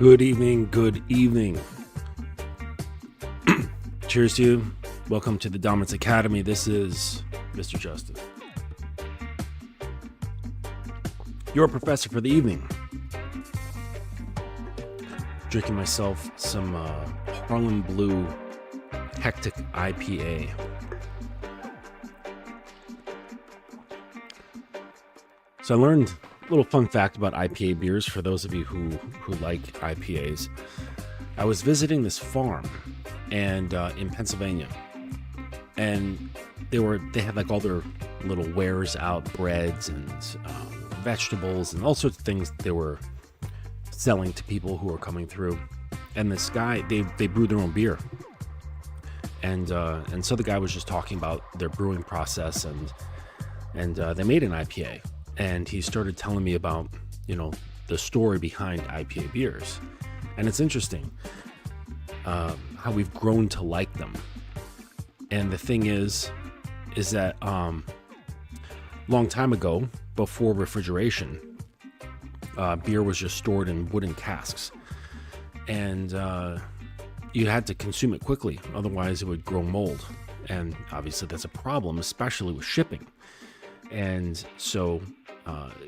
Good evening, good evening. Cheers to you. Welcome to the Dominance Academy. This is Mr. Justin, your professor for the evening. Drinking myself some Harlem Blue Hectic IPA. So I learned a little fun fact about IPA beers for those of you who like IPAs. I was visiting this farm and in Pennsylvania, and they had like all their little wares out, breads and vegetables and all sorts of things they were selling to people who were coming through. And this guy, they brew their own beer, and so the guy was just talking about their brewing process, and they made an IPA. And he started telling me about, the story behind IPA beers. And it's interesting how we've grown to like them. And the thing is that long time ago, before refrigeration, beer was just stored in wooden casks. And you had to consume it quickly, otherwise it would grow mold. And obviously that's a problem, especially with shipping. And so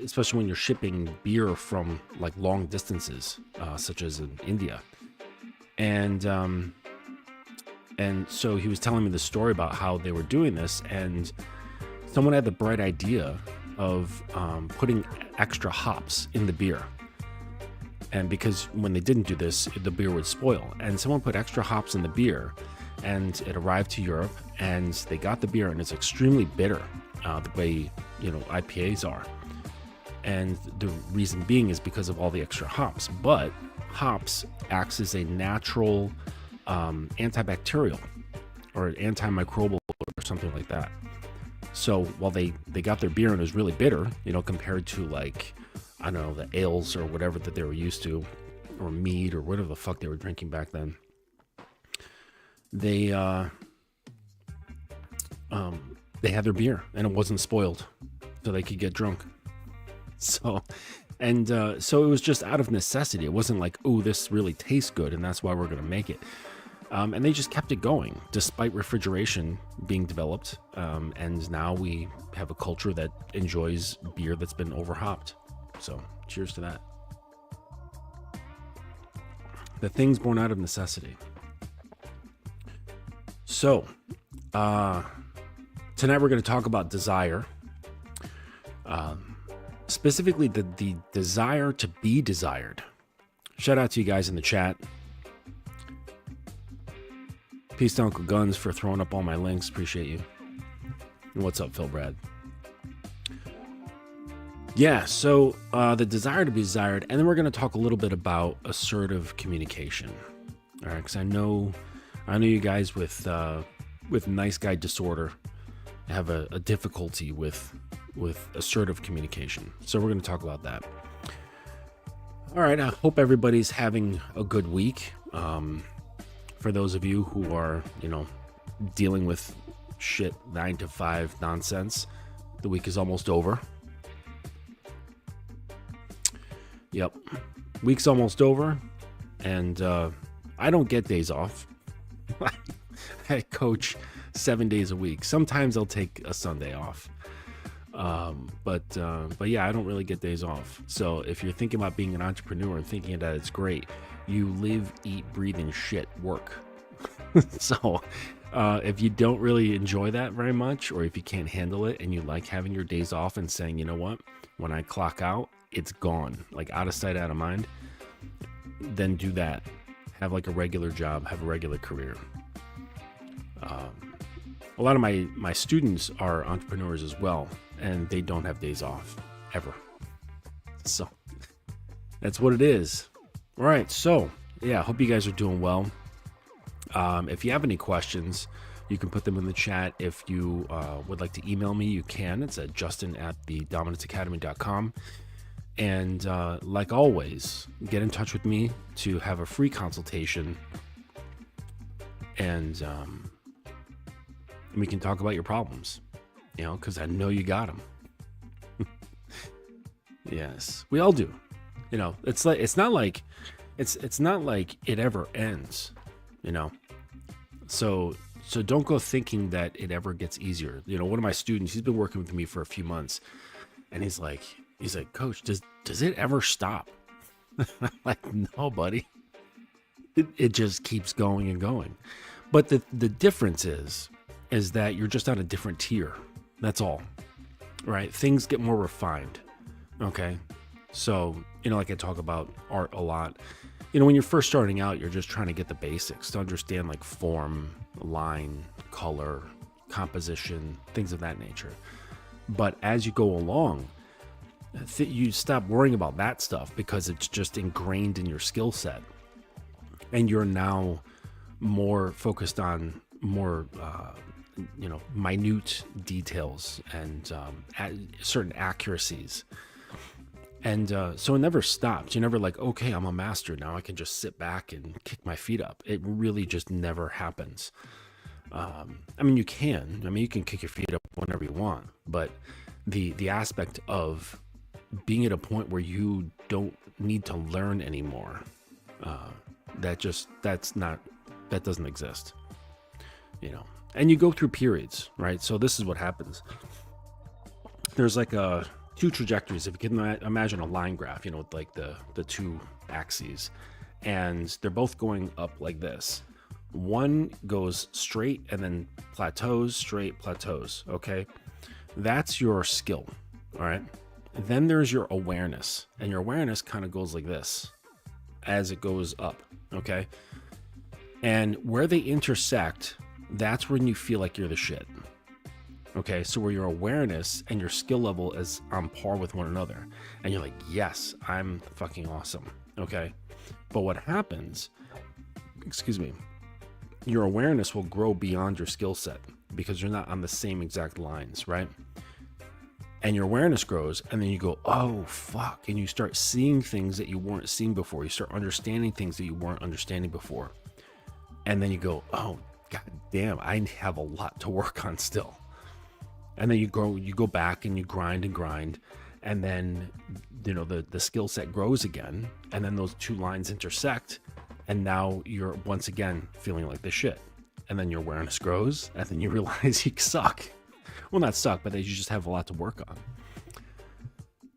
especially when you're shipping beer from like long distances, such as in India. And so he was telling me the story about how they were doing this, and someone had the bright idea of putting extra hops in the beer. And because when they didn't do this, the beer would spoil. And someone put extra hops in the beer, and it arrived to Europe, and they got the beer, and it's extremely bitter, the way, IPAs are. And the reason being is because of all the extra hops. But hops acts as a natural antibacterial or antimicrobial or something like that. So while they got their beer and it was really bitter, compared to like, I don't know, the ales or whatever that they were used to, or mead or whatever the fuck they were drinking back then, they had their beer and it wasn't spoiled, so they could get drunk. So it was just out of necessity. It wasn't like, oh, this really tastes good and that's why we're going to make it. And they just kept it going despite refrigeration being developed. And now we have a culture that enjoys beer that's been overhopped. So cheers to that. The things born out of necessity. So tonight we're going to talk about desire. Specifically the desire to be desired. Shout out to you guys in the chat. Peace to Uncle Guns for throwing up all my links. Appreciate you. And what's up, Phil Brad? Yeah, so the desire to be desired, and then we're going to talk a little bit about assertive communication. All right, because I know you guys with nice guy disorder have a difficulty with assertive communication. So we're going to talk about that. All right, I hope everybody's having a good week. For those of you who are, dealing with shit 9 to 5 nonsense, the week is almost over. Yep, week's almost over, and I don't get days off. I coach 7 days a week. Sometimes I'll take a Sunday off. But yeah, I don't really get days off. So if you're thinking about being an entrepreneur and thinking that it's great, you live, eat, breathe, and shit work. So if you don't really enjoy that very much, or if you can't handle it and you like having your days off and saying, you know what, when I clock out, it's gone, like out of sight, out of mind, then do that. Have like a regular job, have a regular career. A lot of my students are entrepreneurs as well, and they don't have days off ever. So that's what it is. All right. So yeah, I hope you guys are doing well. If you have any questions, you can put them in the chat. If you would like to email me, you can. It's at justin@thedominanceacademy.com. And like always, get in touch with me to have a free consultation, and we can talk about your problems, because I know you got them. Yes, we all do. It's not like it's not like it ever ends, you know. So don't go thinking that it ever gets easier. You know, one of my students, he's been working with me for a few months, and he's like, Coach, does it ever stop? I'm like, no, buddy. It just keeps going and going. But the difference is that you're just on a different tier. That's all. Right? Things get more refined. Okay. So, like I talk about art a lot. When you're first starting out, you're just trying to get the basics to understand like form, line, color, composition, things of that nature. But as you go along, you stop worrying about that stuff because it's just ingrained in your skill set. And you're now more focused on more, minute details and certain accuracies. And so it never stops. You're never like, okay, I'm a master. Now I can just sit back and kick my feet up. It really just never happens. You can. You can kick your feet up whenever you want. But the aspect of being at a point where you don't need to learn anymore, that doesn't exist. And you go through periods, right? So this is what happens. There's like two trajectories. If you can imagine a line graph, with like the two axes, and they're both going up like this. One goes straight and then plateaus, straight, plateaus. Okay. That's your skill. All right. Then there's your awareness, and your awareness kind of goes like this as it goes up. Okay. And where they intersect, that's when you feel like you're the shit. Okay, so where your awareness and your skill level is on par with one another, and you're like, yes, I'm fucking awesome. Okay, but what happens, your awareness will grow beyond your skill set because you're not on the same exact lines, right? And your awareness grows, and then you go, oh, fuck, and you start seeing things that you weren't seeing before. You start understanding things that you weren't understanding before. And then you go, oh, god damn, I have a lot to work on still. And then you go back and you grind, and then the skill set grows again, and then those two lines intersect, and now you're once again feeling like the shit. And then your awareness grows, and then you realize you suck. Well, not suck, but that you just have a lot to work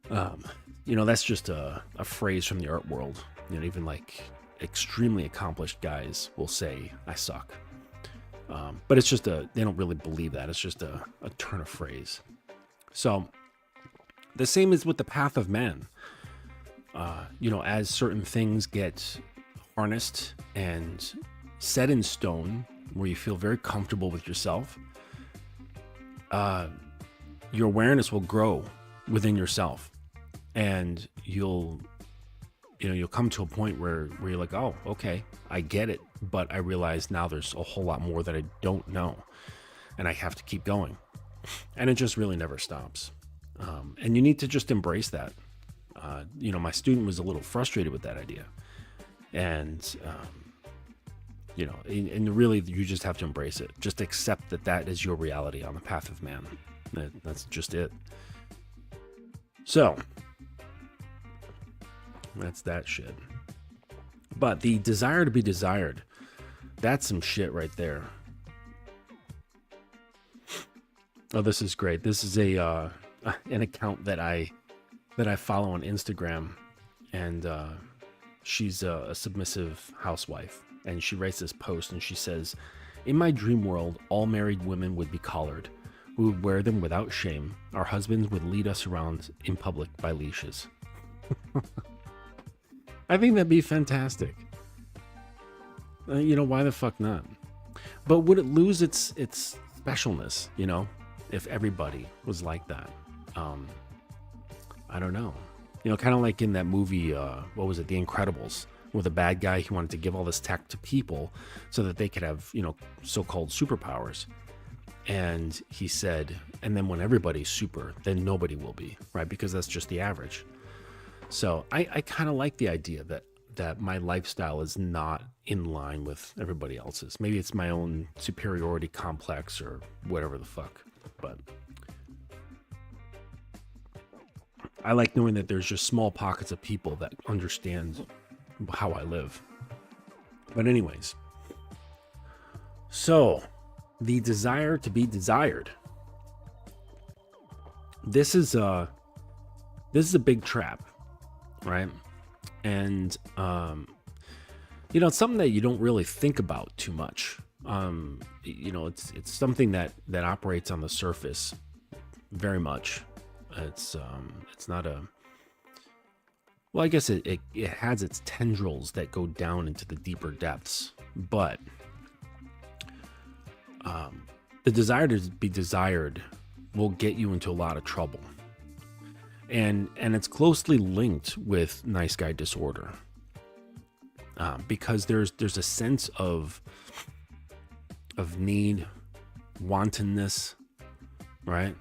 on. That's just a phrase from the art world. Even like extremely accomplished guys will say, I suck. But it's just they don't really believe that. It's just a turn of phrase. So the same is with the path of man. As certain things get harnessed and set in stone, where you feel very comfortable with yourself, your awareness will grow within yourself, and you'll come to a point where you're like, oh, okay, I get it, but I realize now there's a whole lot more that I don't know, and I have to keep going. And it just really never stops. And you need to just embrace that. My student was a little frustrated with that idea, and and really you just have to embrace it. Just accept that is your reality on the path of man. That's just it. So that's that shit. But the desire to be desired, that's some shit right there. Oh, this is great. This is an account that I follow on Instagram, and she's a submissive housewife, and she writes this post, and she says, in my dream world, all married women would be collared. We would wear them without shame. Our husbands would lead us around in public by leashes. I think that'd be fantastic. Why the fuck not? But would it lose its specialness, if everybody was like that? I don't know. Kind of like in that movie, what was it, The Incredibles, where the bad guy, he wanted to give all this tech to people so that they could have, so-called superpowers. And he said, and then when everybody's super, then nobody will be, right? Because that's just the average. So I kind of like the idea that my lifestyle is not in line with everybody else's. Maybe it's my own superiority complex or whatever the fuck. But I like knowing that there's just small pockets of people that understand how I live. But anyways, so the desire to be desired. This is a big trap, right? And it's something that you don't really think about too much. It's something that operates on the surface very much. It's not a, well, I guess it has its tendrils that go down into the deeper depths, but the desire to be desired will get you into a lot of trouble. And it's closely linked with nice guy disorder, because there's a sense of need, wantonness, right?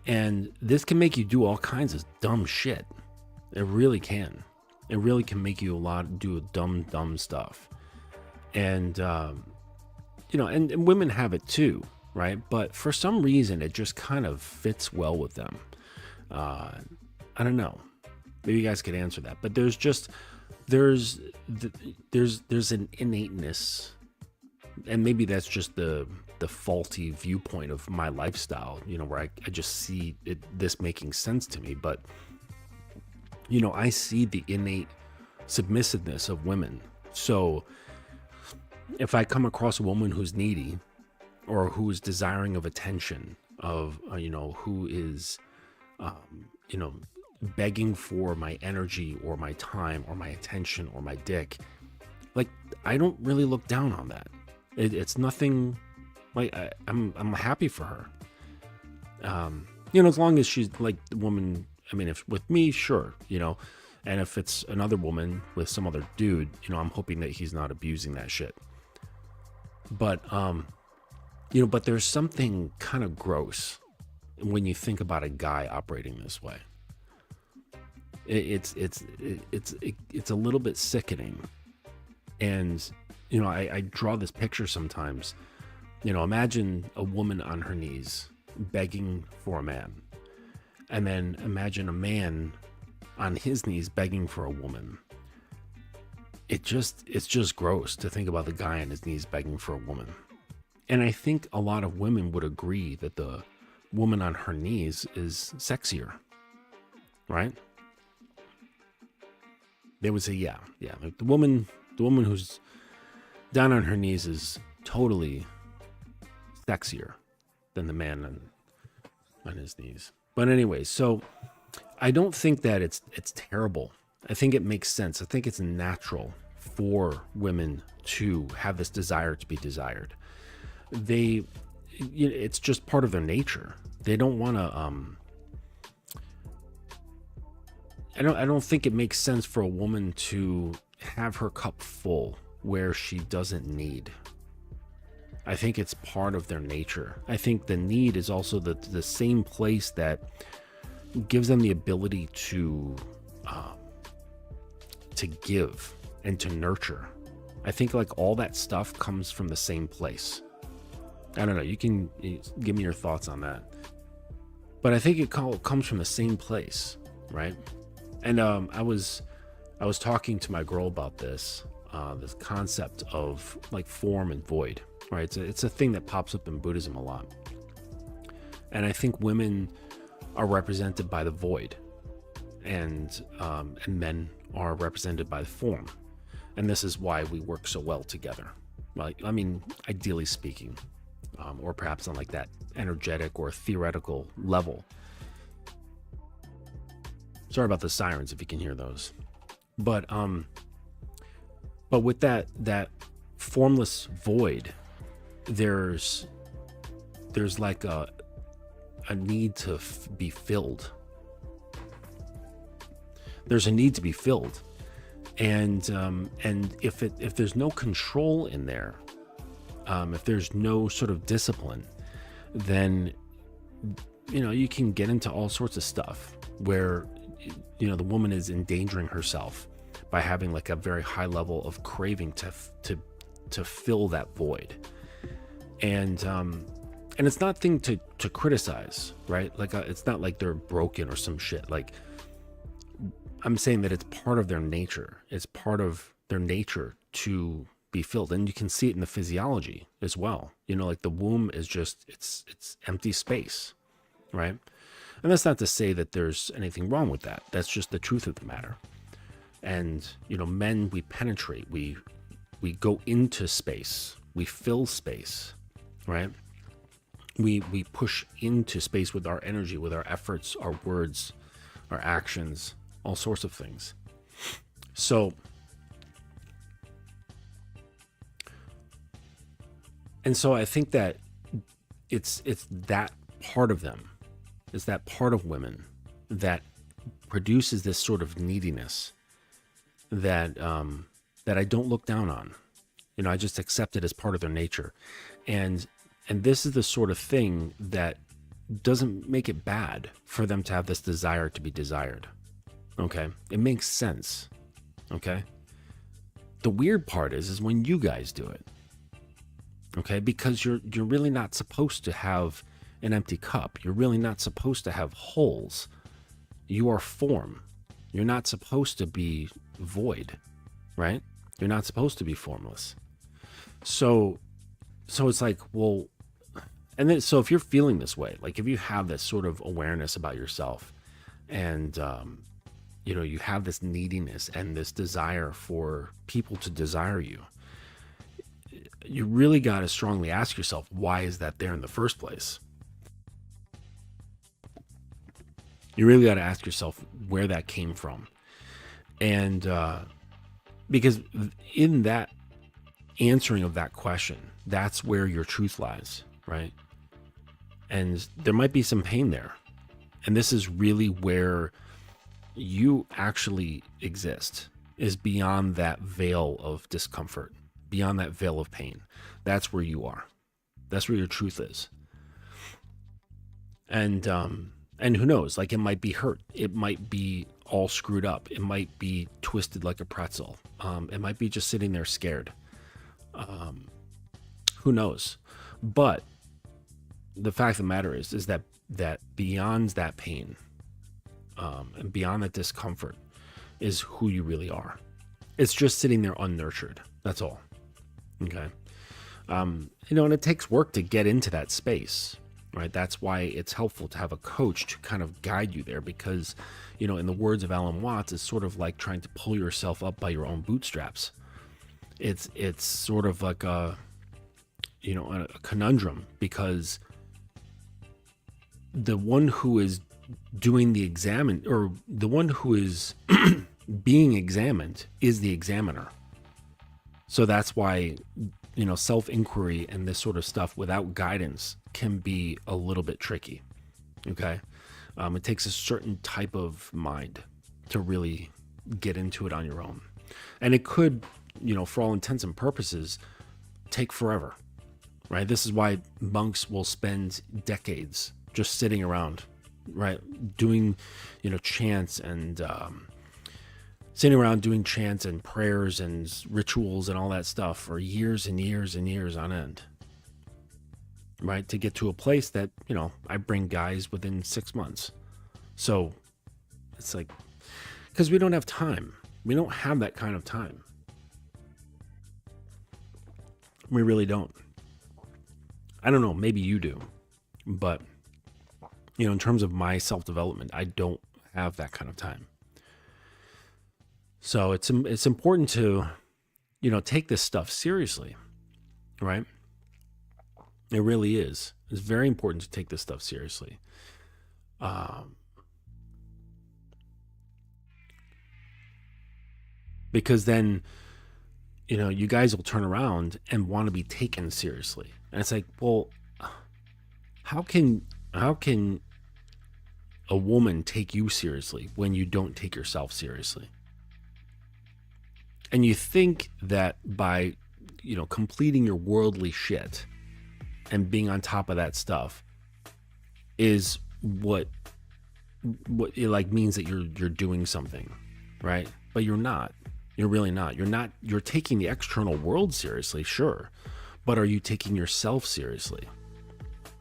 And this can make you do all kinds of dumb shit. It really can. It really can make you do dumb stuff. And and women have it too, right? But for some reason, it just kind of fits well with them. I don't know. Maybe you guys could answer that. But there's an innateness, and maybe that's just the faulty viewpoint of my lifestyle, where I just see this making sense to me. But I see the innate submissiveness of women. So if I come across a woman who's needy, or who is desiring of attention, of who is begging for my energy or my time or my attention or my dick, like, I don't really look down on that. It's nothing. Like, I'm happy for her. As long as she's like the woman. I mean, if with me, sure, and if it's another woman with some other dude, I'm hoping that he's not abusing that shit. But but there's something kind of gross when you think about a guy operating this way. It's a little bit sickening. And I draw this picture sometimes. Imagine a woman on her knees begging for a man, and then imagine a man on his knees begging for a woman. It's just gross to think about the guy on his knees begging for a woman. And I think a lot of women would agree that the woman on her knees is sexier, right? They would say, yeah, like the woman who's down on her knees is totally sexier than the man on his knees. But anyway, so I don't think that it's terrible. I think it makes sense. I think it's natural for women to have this desire to be desired. It's just part of their nature. They don't want to. I don't think it makes sense for a woman to have her cup full where she doesn't need. I think it's part of their nature. I think the need is also the same place that gives them the ability to give and to nurture. I think like all that stuff comes from the same place. I don't know. You can give me your thoughts on that. But I think it comes from the same place, right? And I was talking to my girl about this concept of like form and void, right? It's a thing that pops up in Buddhism a lot. And I think women are represented by the void, and men are represented by the form. And this is why we work so well together. Like, I mean, ideally speaking, or perhaps on like that energetic or theoretical level. Sorry about the sirens if you can hear those. But with that formless void, there's like a need to be filled. There's a need to be filled, and if there's no control in there, if there's no sort of discipline, then you can get into all sorts of stuff where the woman is endangering herself by having like a very high level of craving to fill that void, and it's not a thing to criticize, right? Like it's not like they're broken or some shit. Like I'm saying that it's part of their nature. It's part of their nature to be filled. And you can see it in the physiology as well. Like the womb is just, it's empty space, right? And that's not to say that there's anything wrong with that. That's just the truth of the matter. And, men, we penetrate, we go into space, we fill space, right? We push into space with our energy, with our efforts, our words, our actions, all sorts of things. So, I think that it's that part of them, it's that part of women that produces this sort of neediness that I don't look down on. I just accept it as part of their nature. And this is the sort of thing that doesn't make it bad for them to have this desire to be desired. Okay? It makes sense. Okay? The weird part is when you guys do it. Okay? Because you're really not supposed to have an empty cup. You're really not supposed to have holes. You are form. You're not supposed to be void, right? You're not supposed to be formless. So it's like, well, and then, so if you're feeling this way, like if you have this sort of awareness about yourself and, you have this neediness and this desire for people to desire you, you really got to strongly ask yourself, why is that there in the first place? You really got to ask yourself where that came from. And because in that answering of that question, that's where your truth lies, right? And there might be some pain there. And this is really where you actually exist, is beyond that veil of discomfort, beyond that veil of pain. That's where you are. That's where your truth is. And who knows, like it might be hurt. It might be all screwed up. It might be twisted like a pretzel. It might be just sitting there scared. Who knows? But the fact of the matter is that beyond that pain, and beyond that discomfort is who you really are. It's just sitting there unnurtured. That's all. Okay. And it takes work to get into that space, right? That's why it's helpful to have a coach to kind of guide you there, because, in the words of Alan Watts, it's sort of like trying to pull yourself up by your own bootstraps. It's sort of like a conundrum, because the one who is doing the or the one who is being examined is the examiner. So that's why, self-inquiry and this sort of stuff without guidance can be a little bit tricky. Okay. It takes a certain type of mind to really get into it on your own. And it could, for all intents and purposes, take forever, right? This is why monks will spend decades just sitting around, right? Doing, chants and, sitting around doing chants and prayers and rituals and all that stuff for years and years and years on end, right? To get to a place that, I bring guys within 6 months. So it's like, because we don't have time. We don't have that kind of time. We really don't. I don't know, maybe you do, but in terms of my self-development, I don't have that kind of time. So it's important to, take this stuff seriously, right? It really is. It's very important to take this stuff seriously. Because then, you guys will turn around and want to be taken seriously. And it's like, well, how can a woman take you seriously when you don't take yourself seriously? And you think that by, completing your worldly shit and being on top of that stuff is what it like means that you're doing something, right? But you're not. You're really not. You're taking the external world seriously, sure. But are you taking yourself seriously?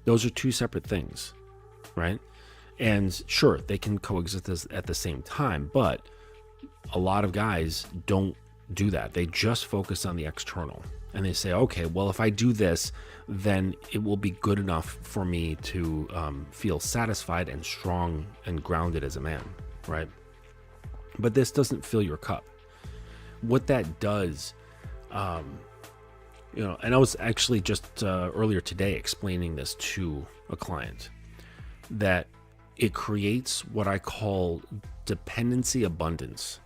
Those are two separate things, right? And sure, they can coexist at the same time, but a lot of guys don't do that. They just focus on the external, and they say, okay, well, if I do this, then it will be good enough for me to feel satisfied and strong and grounded as a man, right? But this doesn't fill your cup. What that does, and I was actually just earlier today explaining this to a client, that it creates what I call dependency abundance.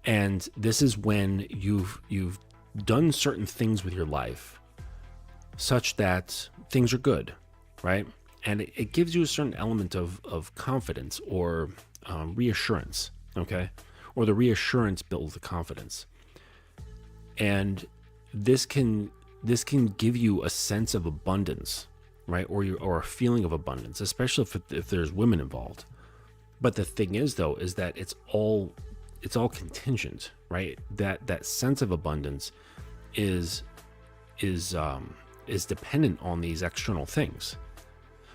And this is when you've done certain things with your life such that things are good, right? And it gives you a certain element of confidence or reassurance, okay? Or the reassurance builds the confidence. And this can give you a sense of abundance, right? Or a feeling of abundance, especially if there's women involved. But the thing is, though, is that it's all contingent, right? That sense of abundance is dependent on these external things.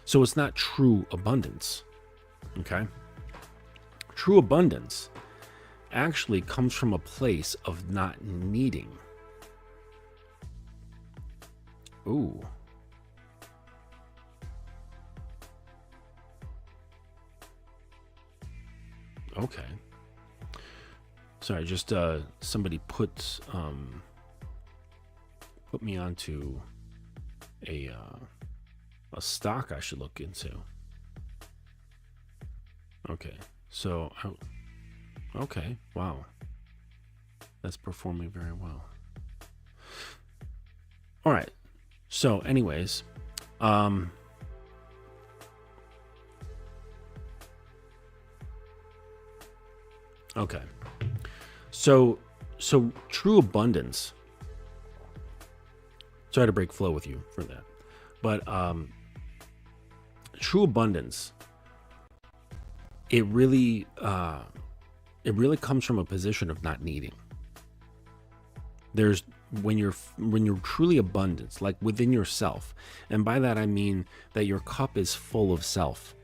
So it's not true abundance, okay? True abundance actually comes from a place of not needing. Ooh. Okay. Sorry, just somebody put me onto a stock I should look into. Okay, so okay, wow, that's performing very well. All right, so anyways, okay, so true abundance. Sorry to break flow with you for that, but true abundance, it really comes from a position of not needing. There's when you're truly abundant, like within yourself, and by that I mean that your cup is full of self.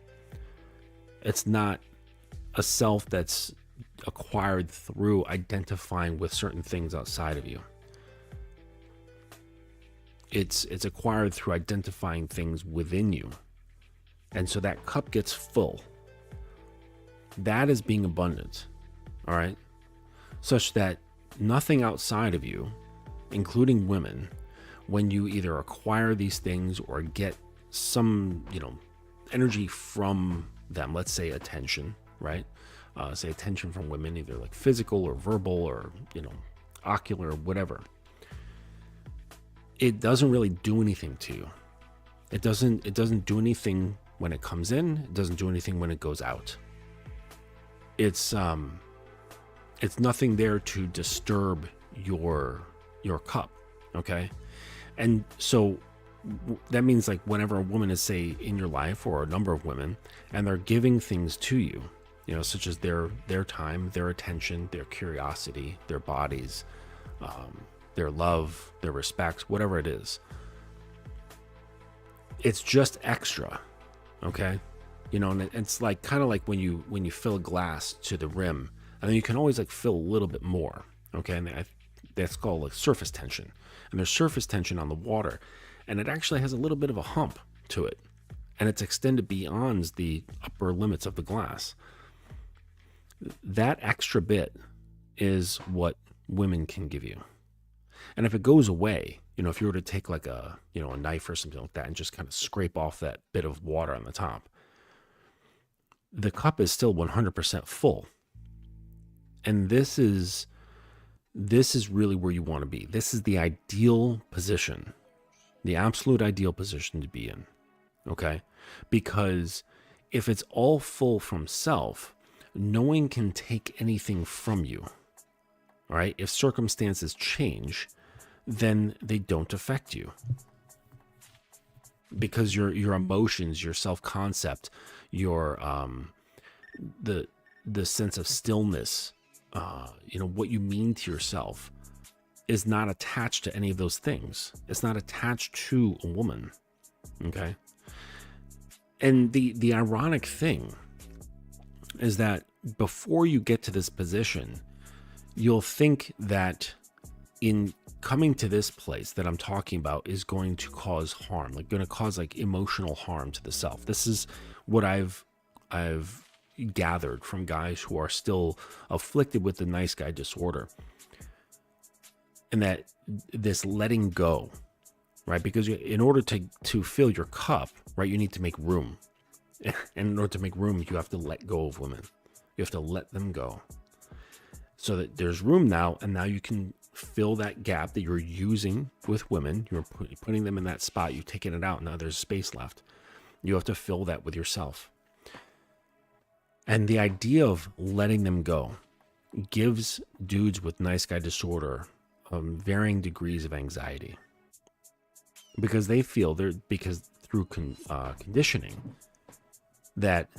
It's not a self that's acquired through identifying with certain things outside of you. It's acquired through identifying things within you. And so that cup gets full. That is being abundant, all right? Such that nothing outside of you, including women, when you either acquire these things or get some, energy from them, let's say attention, right? Say attention from women, either like physical or verbal or, ocular or whatever. It doesn't really do anything to you. It doesn't do anything when it comes in. It doesn't do anything when it goes out. It's nothing there to disturb your cup, okay? And so that means like whenever a woman is, say, in your life, or a number of women, and they're giving things to you, such as their time, their attention, their curiosity, their bodies, their love, their respect, whatever it is, it's just extra, okay? And it's like kind of like when you fill a glass to the rim, and then you can always like fill a little bit more, okay? And that's called like surface tension. And there's surface tension on the water, and it actually has a little bit of a hump to it, and it's extended beyond the upper limits of the glass. That extra bit is what women can give you. And if it goes away, if you were to take like a knife or something like that and just kind of scrape off that bit of water on the top, the cup is still 100% full. And this is really where you want to be. This is the ideal position, the absolute ideal position to be in, okay? Because if it's all full from self, no one can take anything from you, all right? If circumstances change, then they don't affect you. Because your emotions, your self-concept, your the sense of stillness, what you mean to yourself is not attached to any of those things. It's not attached to a woman, okay? And the ironic thing is that before you get to this position, you'll think that in coming to this place that I'm talking about is going to cause harm, like going to cause like emotional harm to the self. This is what I've gathered from guys who are still afflicted with the nice guy disorder. And that this letting go, right? Because in order to fill your cup, right, you need to make room. And in order to make room, you have to let go of women. You have to let them go so that there's room now. And now you can fill that gap that you're using with women. You're putting them in that spot. You've taken it out. Now there's space left. You have to fill that with yourself. And the idea of letting them go gives dudes with nice guy disorder varying degrees of anxiety, because they feel because through conditioning that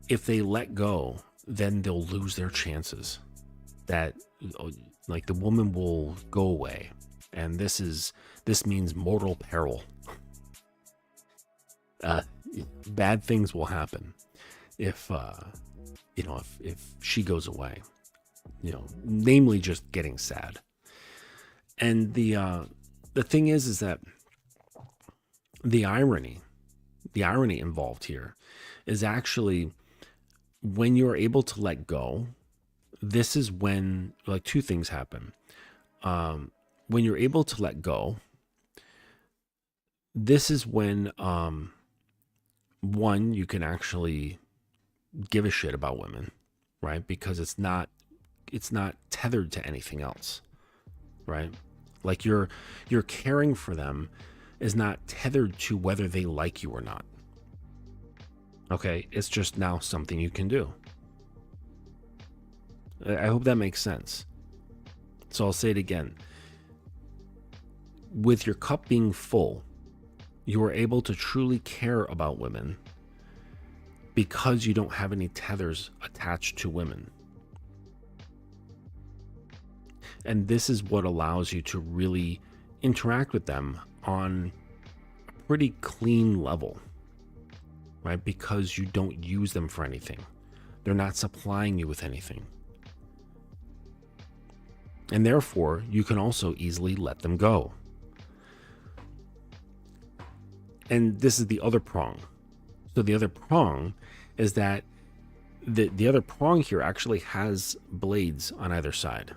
if they let go, then they'll lose their chances, that like the woman will go away, and this means mortal peril. Bad things will happen if she goes away, namely just getting sad. And the thing is that the irony involved here is actually when you're able to let go, this is when like two things happen. When you're able to let go, this is when one, you can actually give a shit about women, right? Because it's not tethered to anything else, right? Like your caring for them is not tethered to whether they like you or not. Okay, it's just now something you can do. I hope that makes sense. So I'll say it again. With your cup being full, you are able to truly care about women because you don't have any tethers attached to women. And this is what allows you to really interact with them on a pretty clean level, right? Because you don't use them for anything. They're not supplying you with anything. And therefore, you can also easily let them go. And this is the other prong. So the other prong is that the other prong here actually has blades on either side.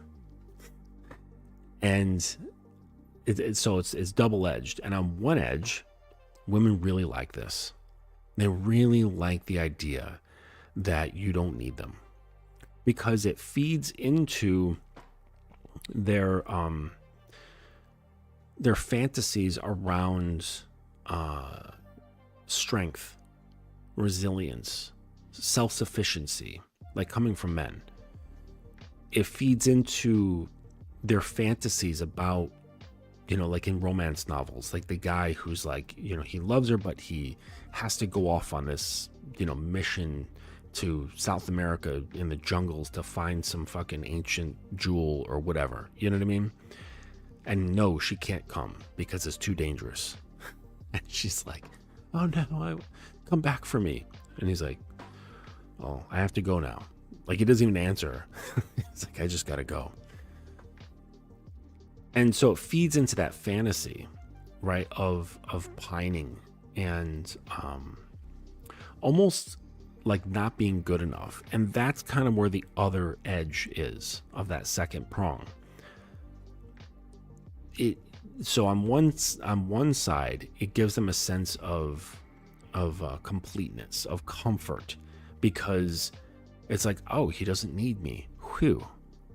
And so it's double-edged. And on one edge, women really like this. They really like the idea that you don't need them, because it feeds into their fantasies around strength, resilience, self-sufficiency, like coming from men. It feeds into their fantasies about, like in romance novels, like the guy who's like, he loves her, but he has to go off on this, mission to South America in the jungles to find some fucking ancient jewel or whatever. You know what I mean? And no, she can't come because it's too dangerous. And she's like, oh no, come back for me. And he's like, oh, I have to go now. Like, he doesn't even answer. It's like, I just gotta go. And so it feeds into that fantasy, right, of pining and almost like not being good enough. And that's kind of where the other edge is of that second prong. So on one side, it gives them a sense of completeness, of comfort, because it's like, oh, he doesn't need me. Whew.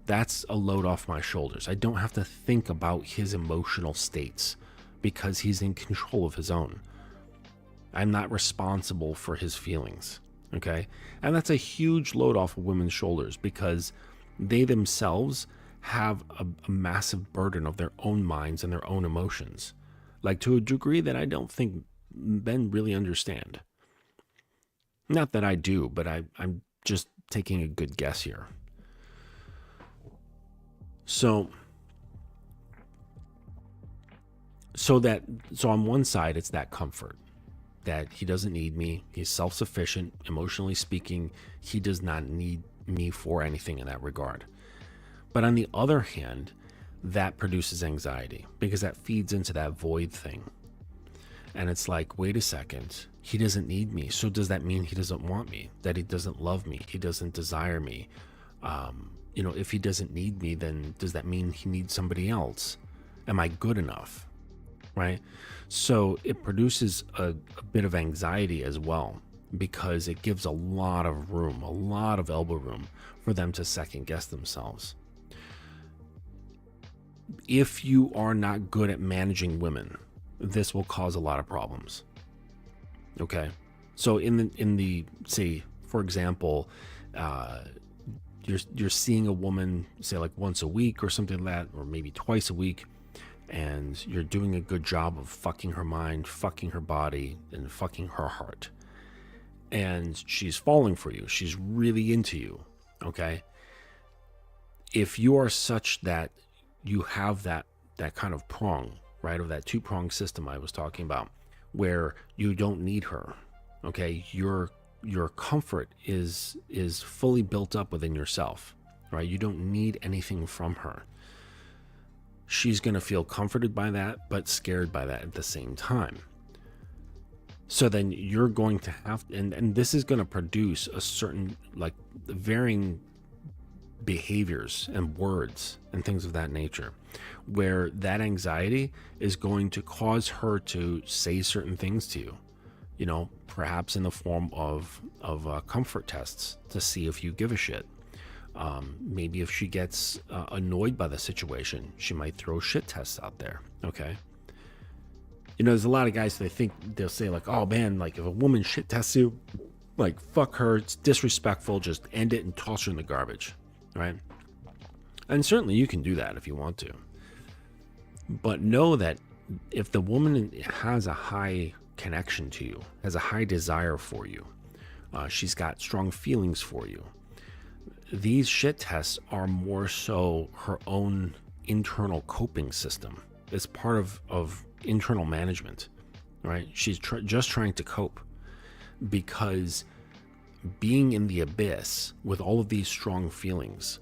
That's a load off my shoulders. I don't have to think about his emotional states because he's in control of his own. I'm not responsible for his feelings. Okay. And that's a huge load off of women's shoulders, because they themselves have a massive burden of their own minds and their own emotions, like to a degree that I don't think men really understand. Not that I do, but I'm just taking a good guess here. So on one side, it's that comfort, that he doesn't need me. He's self-sufficient, emotionally speaking. He does not need me for anything in that regard. But on the other hand, that produces anxiety because that feeds into that void thing. And it's like, wait a second, he doesn't need me. So does that mean he doesn't want me? That he doesn't love me? He doesn't desire me? If he doesn't need me, then does that mean he needs somebody else? Am I good enough? Right? So it produces a bit of anxiety as well, because it gives a lot of room, a lot of elbow room for them to second guess themselves. If you are not good at managing women, this will cause a lot of problems. Okay. So in the say, for example, you're seeing a woman, say like once a week or something like that, or maybe twice a week, and you're doing a good job of fucking her mind, fucking her body, and fucking her heart. And she's falling for you. She's really into you. Okay. If you are such that you have that kind of prong, right, of that two-prong system I was talking about, where you don't need her, okay, your comfort is fully built up within yourself, right? You don't need anything from her. She's going to feel comforted by that, but scared by that at the same time. So then you're going to have, and this is going to produce a certain, like, varying behaviors and words and things of that nature, where that anxiety is going to cause her to say certain things to you, perhaps in the form of comfort tests to see if you give a shit. Maybe if she gets annoyed by the situation, she might throw shit tests out there. Okay. There's a lot of guys, they'll say like, oh man, like if a woman shit tests you, like fuck her, it's disrespectful, just end it and toss her in the garbage. Right? And certainly you can do that if you want to. But know that if the woman has a high connection to you, has a high desire for you, she's got strong feelings for you, these shit tests are more so her own internal coping system. It's part of internal management, right? She's just trying to cope, because being in the abyss with all of these strong feelings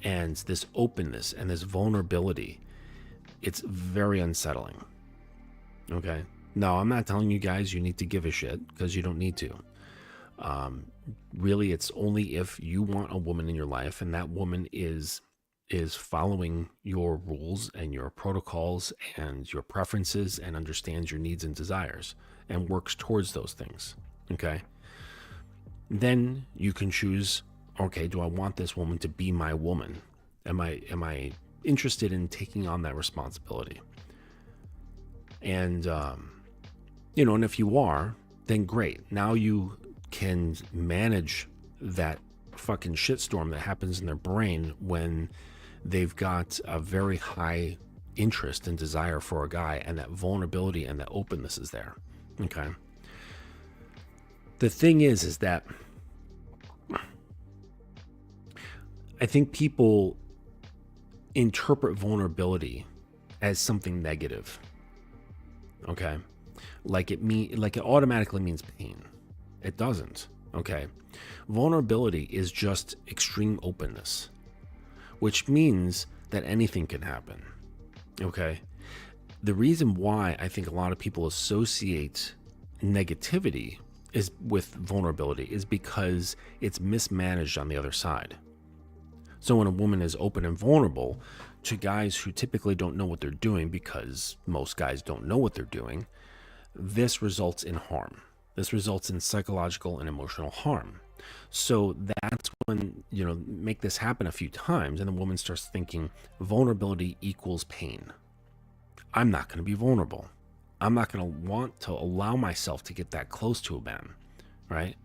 and this openness and this vulnerability, it's very unsettling. Okay. No, I'm not telling you guys you need to give a shit, because you don't need to. Really, it's only if you want a woman in your life and that woman is following your rules and your protocols and your preferences and understands your needs and desires and works towards those things. Okay. Then you can choose, okay, do I want this woman to be my woman? Am I interested in taking on that responsibility? And, and if you are, then great. Now you can manage that fucking shitstorm that happens in their brain when they've got a very high interest and desire for a guy, and that vulnerability and that openness is there. Okay. The thing is that I think people interpret vulnerability as something negative. Okay. Like it automatically means pain. It doesn't. Okay. Vulnerability is just extreme openness, which means that anything can happen. Okay. The reason why I think a lot of people associate negativity is with vulnerability is because it's mismanaged on the other side. So when a woman is open and vulnerable to guys who typically don't know what they're doing, because most guys don't know what they're doing, this results in harm. This results in psychological and emotional harm. So that's when, make this happen a few times and the woman starts thinking vulnerability equals pain. I'm not going to be vulnerable. I'm not going to want to allow myself to get that close to a man, right?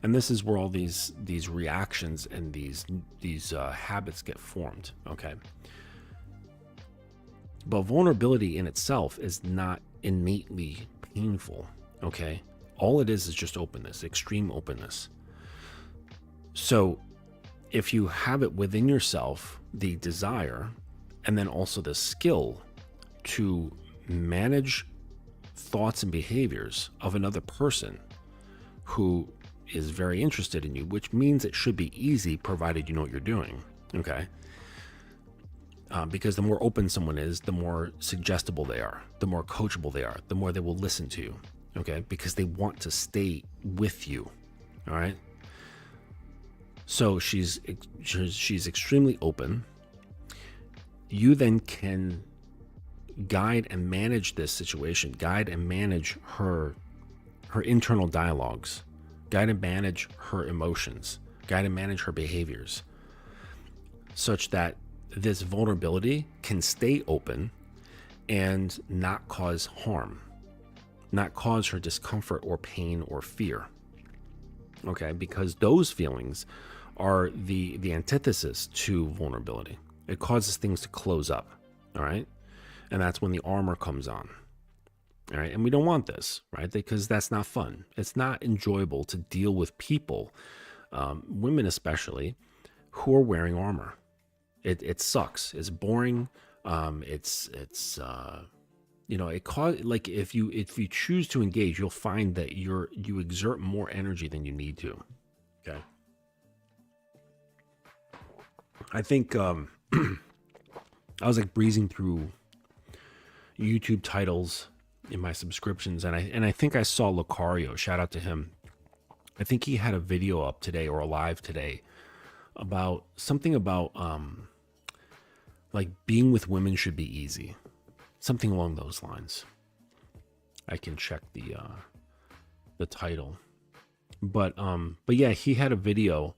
And this is where all these reactions and these habits get formed, okay? But vulnerability in itself is not innately painful, okay? All it is just openness, extreme openness. So if you have it within yourself, the desire, and then also the skill to manage thoughts and behaviors of another person who is very interested in you, which means it should be easy provided you know what you're doing. Okay. Because the more open someone is, the more suggestible they are, the more coachable they are, the more they will listen to you. Okay. Because they want to stay with you. All right. So she's extremely open. You then can guide and manage this situation, guide and manage her internal dialogues, guide and manage her emotions, guide and manage her behaviors, such that this vulnerability can stay open and not cause harm, not cause her discomfort or pain or fear. Okay, because those feelings are the antithesis to vulnerability. It causes things to close up. All right. And that's when the armor comes on. All right. And we don't want this, right? Because that's not fun. It's not enjoyable to deal with people, women especially, who are wearing armor. It sucks. It's boring. It cause, like, if you choose to engage, you'll find that you exert more energy than you need to. Okay. I think I was like breezing through YouTube titles in my subscriptions, and I think I saw Lucario. Shout out to him. I think he had a video up today or a live today about something about like being with women should be easy, something along those lines. I can check the title, but yeah, he had a video.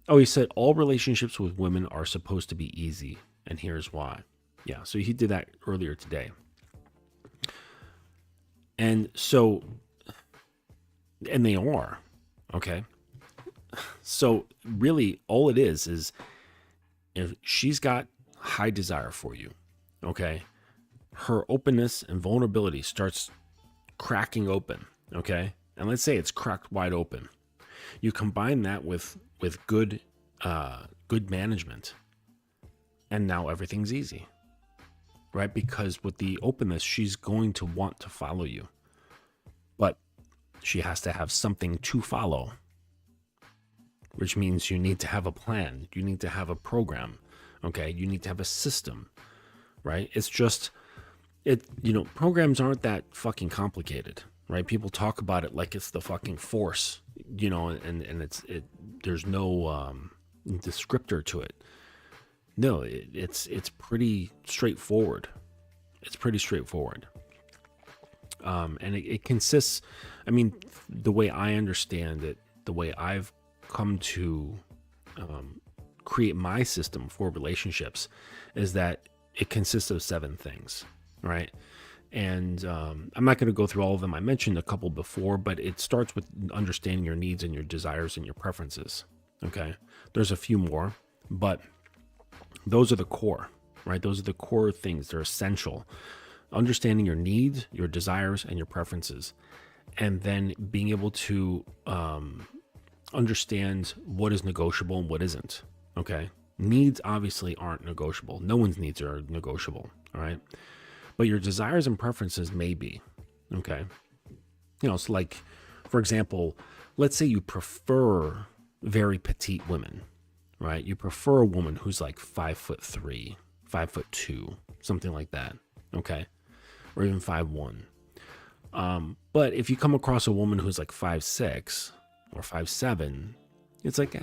He said all relationships with women are supposed to be easy, and here's why. Yeah, so he did that earlier today. And so, and they are, okay? So really all it is if she's got high desire for you, okay? Her openness and vulnerability starts cracking open, okay? And let's say it's cracked wide open. You combine that with good management, and now everything's easy. Right? Because with the openness, she's going to want to follow you, but she has to have something to follow, which means you need to have a plan. You need to have a program. Okay. You need to have a system, right? It's just, programs aren't that fucking complicated, right? People talk about it like it's the fucking force, and there's no descriptor to it. No, it's pretty straightforward. It's pretty straightforward. And it consists, the way I understand it, the way I've come to create my system for relationships is that it consists of 7 things, right? And I'm not going to go through all of them. I mentioned a couple before, but it starts with understanding your needs and your desires and your preferences, okay? There's a few more, but those are the core, right? Those are the core things. They're essential. Understanding your needs, your desires, and your preferences. And then being able to understand what is negotiable and what isn't, okay? Needs obviously aren't negotiable. No one's needs are negotiable, all right? But your desires and preferences may be, okay? So like, for example, let's say you prefer very petite women, right? You prefer a woman who's like 5'3", 5'2", something like that. Okay. Or even 5'1". But if you come across a woman who's like 5'6" or 5'7", it's like,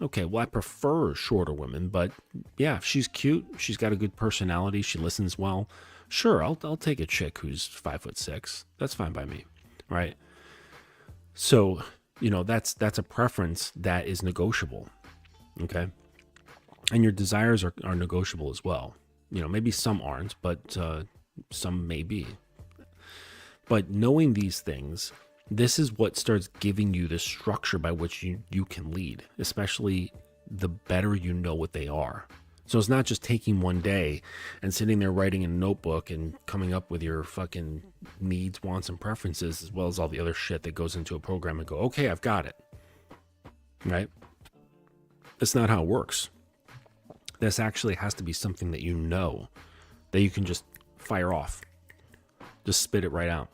okay, well, I prefer shorter women, but yeah, if she's cute, she's got a good personality, she listens well. Sure. I'll take a chick who's 5'6". That's fine by me. Right. So, that's a preference that is negotiable. Okay. And your desires are negotiable as well. Maybe some aren't, but some may be. But knowing these things, this is what starts giving you the structure by which you can lead, especially the better you know what they are. So it's not just taking one day and sitting there writing in a notebook and coming up with your fucking needs, wants, and preferences, as well as all the other shit that goes into a program and go, okay, I've got it. Right? That's not how it works. This actually has to be something that that you can just fire off. Just spit it right out.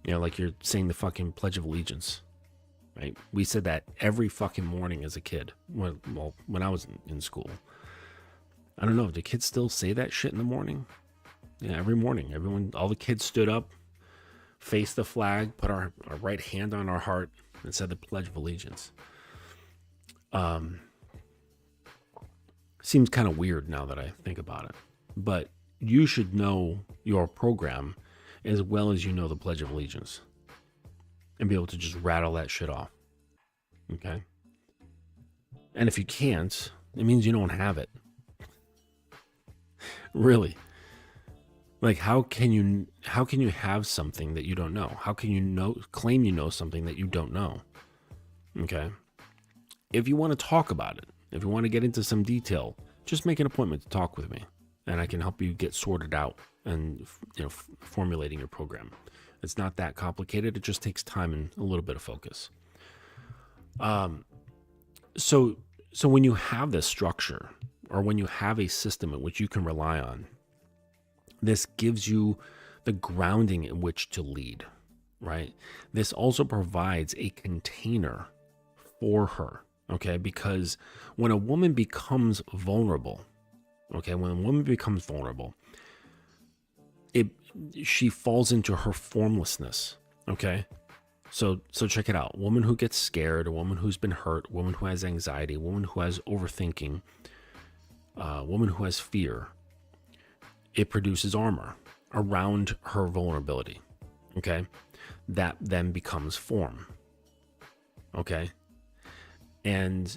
Like you're saying the fucking Pledge of Allegiance, right? We said that every fucking morning as a kid. When I was in school. I don't know. Do kids still say that shit in the morning? Yeah, every morning. All the kids stood up, faced the flag, put our right hand on our heart, and said the Pledge of Allegiance. Seems kind of weird now that I think about it. But you should know your program as well as you know the Pledge of Allegiance. And be able to just rattle that shit off. Okay? And if you can't, it means you don't have it. Really. Like, how can you have something that you don't know? How can you claim you know something that you don't know? Okay? If you want to talk about it, if you want to get into some detail, just make an appointment to talk with me, and I can help you get sorted out and formulating your program. It's not that complicated. It just takes time and a little bit of focus. So when you have this structure, or when you have a system in which you can rely on, this gives you the grounding in which to lead, right? This also provides a container for her, okay? Because when a woman becomes vulnerable, she falls into her formlessness, okay? So check it out. A woman who gets scared, a woman who's been hurt, a woman who has anxiety, a woman who has overthinking, a woman who has fear, it produces armor around her vulnerability, okay? That then becomes form, okay? And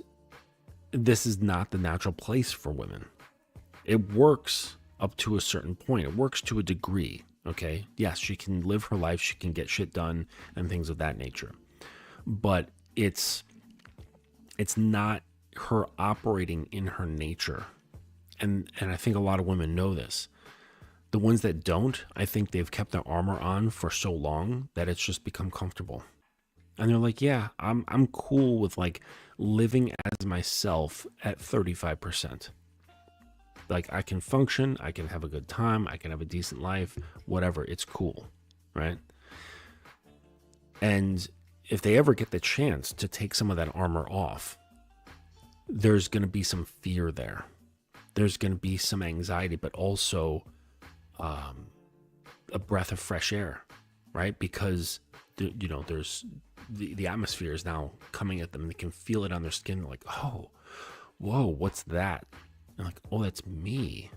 this is not the natural place for women. It works up to a certain point. It works to a degree, okay? Yes, she can live her life, she can get shit done and things of that nature. But it's not her operating in her nature. And I think a lot of women know this. The ones that don't, I think they've kept their armor on for so long that it's just become comfortable. And they're like, yeah, I'm cool with like living as myself at 35%. Like I can function, I can have a good time, I can have a decent life, whatever, it's cool, right? And if they ever get the chance to take some of that armor off, there's going to be some fear there. There's going to be some anxiety, but also a breath of fresh air, right? Because there's the atmosphere is now coming at them. They can feel it on their skin. They're like, oh, whoa, what's that? And like, oh, that's me.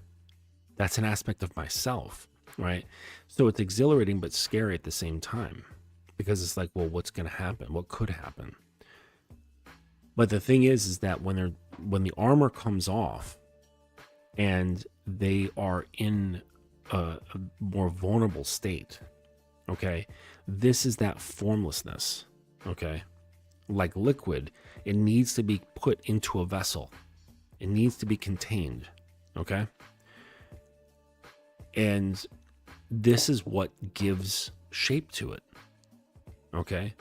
That's an aspect of myself, right? So it's exhilarating but scary at the same time, because it's like, well, what's going to happen? What could happen? But the thing is that when the armor comes off and they are in a more vulnerable state, okay, this is that formlessness, okay? Like liquid, it needs to be put into a vessel. It needs to be contained, okay? And this is what gives shape to it, okay?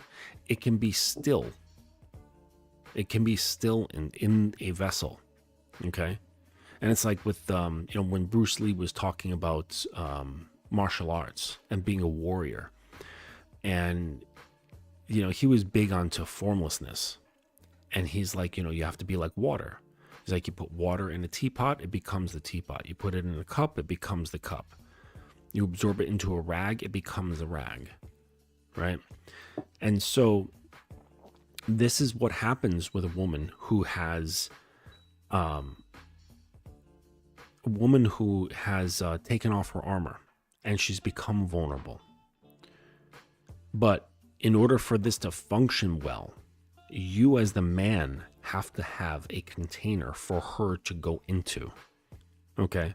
It can be still. It can be still in a vessel, okay? And it's like with, when Bruce Lee was talking about martial arts and being a warrior, and, he was big onto formlessness. And he's like, you have to be like water. He's like, you put water in a teapot, it becomes the teapot. You put it in a cup, it becomes the cup. You absorb it into a rag, it becomes a rag, right? And so this is what happens with a woman who has taken off her armor and she's become vulnerable. But in order for this to function well, you as the man have to have a container for her to go into, okay?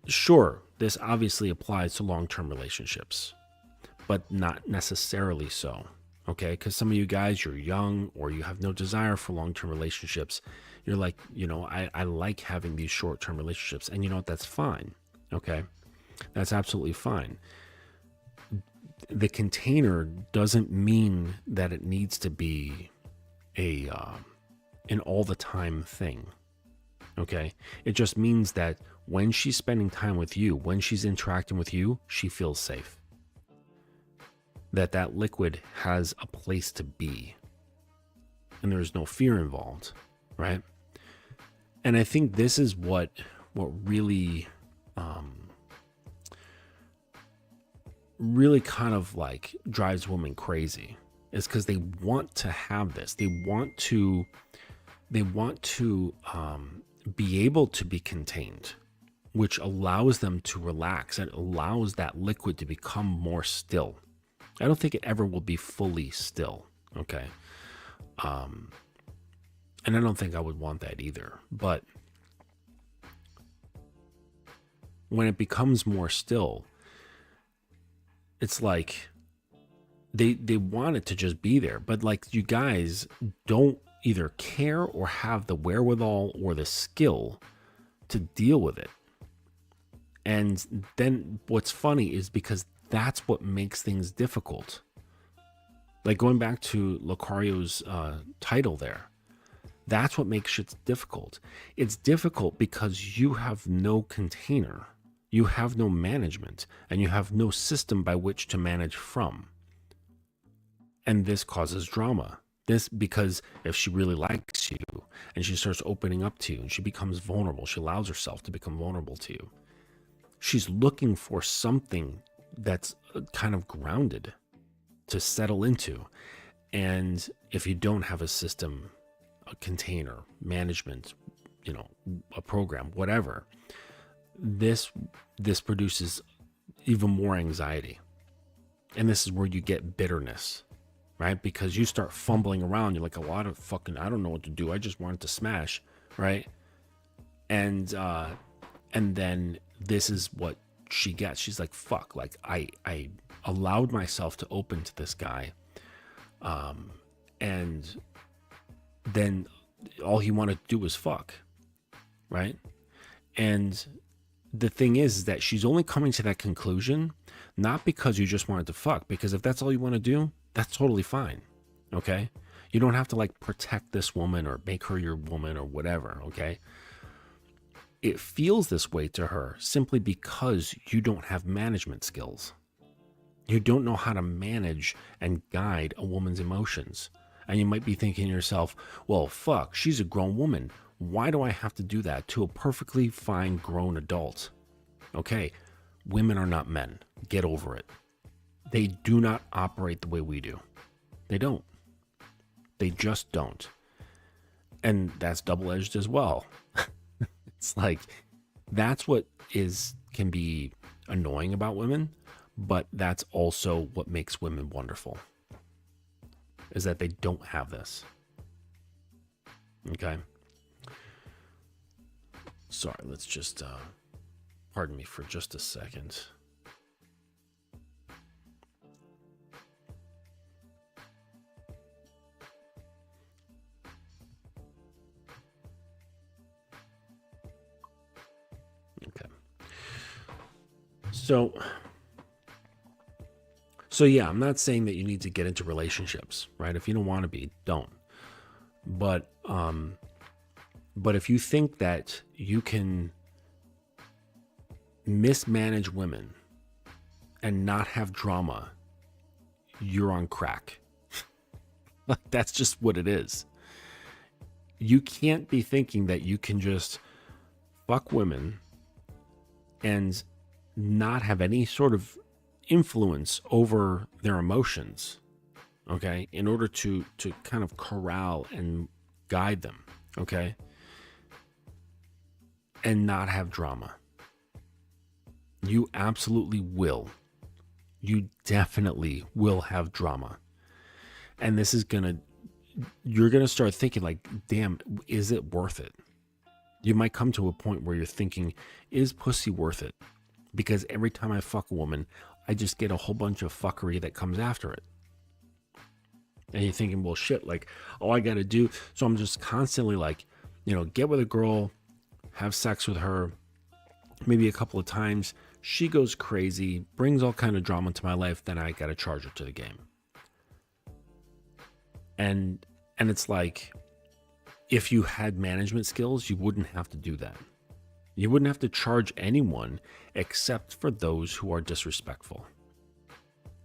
Sure, this obviously applies to long-term relationships, but not necessarily so, okay? Because some of you guys, you're young or you have no desire for long-term relationships. You're like, I like having these short-term relationships. And you know what? That's fine, okay? That's absolutely fine. The container doesn't mean that it needs to be an all-the-time thing, okay? It just means that when she's spending time with you, when she's interacting with you, she feels safe. That liquid has a place to be. And there's no fear involved, right? And I think this is what really, really kind of like drives women crazy, is because they want to have this. They want to be able to be contained, which allows them to relax and allows that liquid to become more still. I don't think it ever will be fully still, okay? And I don't think I would want that either. But when it becomes more still, it's like they want it to just be there. But like, you guys don't either care or have the wherewithal or the skill to deal with it. And then what's funny is because that's what makes things difficult. Like going back to Lucario's title there, that's what makes shit difficult. It's difficult because you have no container, you have no management, and you have no system by which to manage from. And this causes drama. This, because if she really likes you and she starts opening up to you and she becomes vulnerable, she allows herself to become vulnerable to you, she's looking for something that's kind of grounded to settle into. And if you don't have a system, a container, management, a program, whatever, this produces even more anxiety. And this is where you get bitterness, right? Because you start fumbling around. You're like, a lot of fucking, I don't know what to do. I just wanted to smash, right? And then this is what she gets. She's like, fuck, like I allowed myself to open to this guy. And then all he wanted to do was fuck, right? And the thing is that she's only coming to that conclusion, not because you just wanted to fuck, because if that's all you want to do, that's totally fine, okay? You don't have to like protect this woman or make her your woman or whatever, okay? It feels this way to her simply because you don't have management skills. You don't know how to manage and guide a woman's emotions. And you might be thinking to yourself, well, fuck, she's a grown woman. Why do I have to do that to a perfectly fine grown adult? Okay, women are not men. Get over it. They do not operate the way we do. They don't. They just don't. And that's double-edged as well. It's like, that's what can be annoying about women, but that's also what makes women wonderful, is that they don't have this. Okay. Sorry, let's just, pardon me for just a second. Okay. So yeah, I'm not saying that you need to get into relationships, right? If you don't want to be, don't. But if you think that you can mismanage women and not have drama, you're on crack. Like, that's just what it is. You can't be thinking that you can just fuck women and not have any sort of influence over their emotions, okay, in order to kind of corral and guide them, okay, and not have drama. You absolutely will. You definitely will have drama. And this is you're gonna start thinking like, damn, is it worth it? You might come to a point where you're thinking, is pussy worth it? Because every time I fuck a woman, I just get a whole bunch of fuckery that comes after it. And you're thinking, well, shit, like, all I got to do. So I'm just constantly like, get with a girl, have sex with her, maybe a couple of times. She goes crazy, brings all kind of drama into my life. Then I got to charge her to the game. And it's like, if you had management skills, you wouldn't have to do that. You wouldn't have to charge anyone except for those who are disrespectful.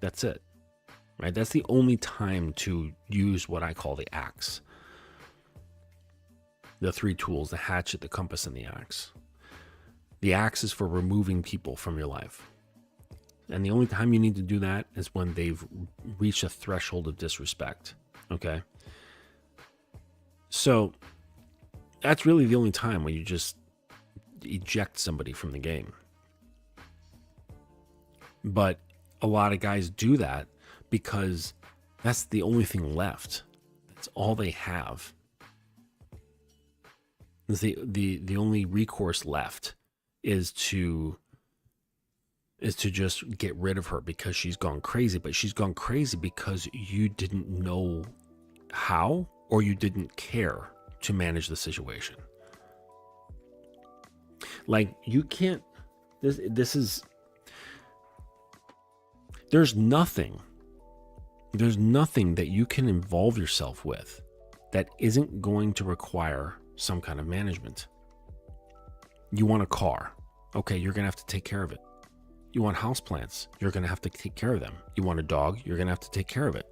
That's it, right? That's the only time to use what I call the axe. The three tools: the hatchet, the compass, and the axe. The axe is for removing people from your life. And the only time you need to do that is when they've reached a threshold of disrespect. Okay? So that's really the only time when you just eject somebody from the game. But a lot of guys do that because that's the only thing left. That's all they have. The only recourse left is to just get rid of her because she's gone crazy. But she's gone crazy because you didn't know how, or you didn't care to manage the situation. Like, you can't, there's nothing that you can involve yourself with that isn't going to require some kind of management. You want a car. Okay, you're going to have to take care of it. You want houseplants. You're going to have to take care of them. You want a dog. You're going to have to take care of it.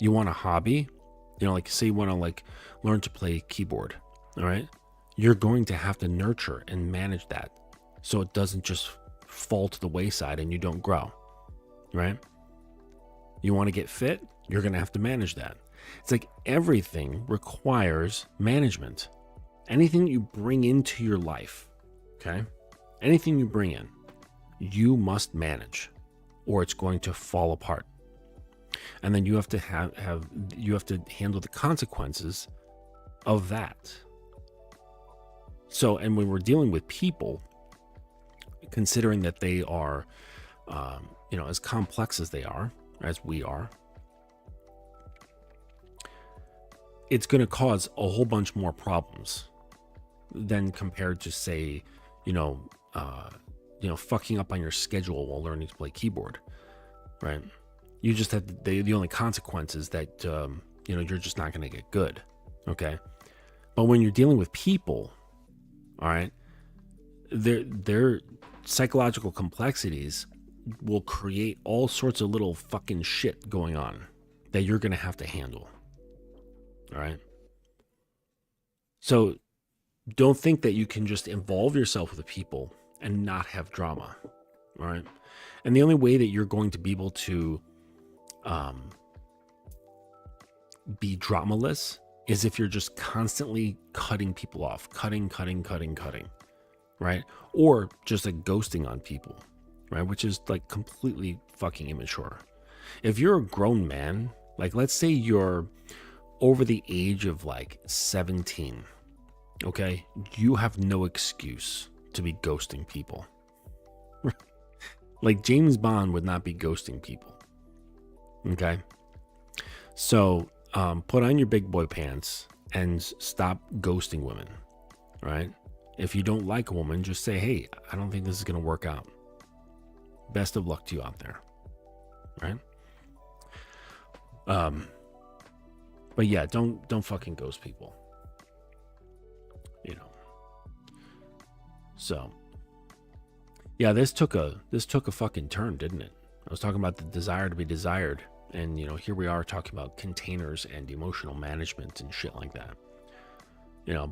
You want a hobby. Like say you want to like learn to play keyboard. All right. You're going to have to nurture and manage that so it doesn't just fall to the wayside and you don't grow. Right. You want to get fit. You're going to have to manage that. It's like everything requires management. Anything you bring into your life, okay? Anything you bring in, you must manage, or it's going to fall apart. And then you have to you have to handle the consequences of that. So, and when we're dealing with people, considering that they are, as complex as they are, as we are, it's going to cause a whole bunch more problems than compared to, say, fucking up on your schedule while learning to play keyboard, right? You just have the only consequence is that, you're just not going to get good, okay? But when you're dealing with people, all right, their psychological complexities will create all sorts of little fucking shit going on that you're going to have to handle. All right. So don't think that you can just involve yourself with the people and not have drama. All right. And the only way that you're going to be able to be dramaless is if you're just constantly cutting people off, cutting, right? Or just like ghosting on people, right? Which is like completely fucking immature. If you're a grown man, like let's say you're over the age of like 17, okay, you have no excuse to be ghosting people. Like James Bond would not be ghosting people. Okay, so put on your big boy pants and stop ghosting women. Right? If you don't like a woman, just say, hey, I don't think this is gonna work out. Best of luck to you out there. Right? But yeah, don't fucking ghost people. So yeah, this took a fucking turn, didn't it? I was talking about the desire to be desired, and here we are talking about containers and emotional management and shit like that.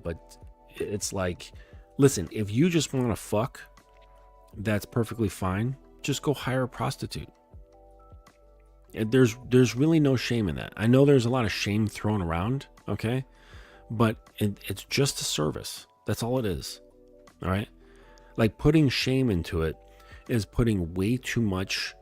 But it's like, listen, if you just want to fuck, that's perfectly fine. Just go hire a prostitute. There's really no shame in that. I know there's a lot of shame thrown around, okay? But it's just a service. That's all it is. All right? Like putting shame into it is putting way too much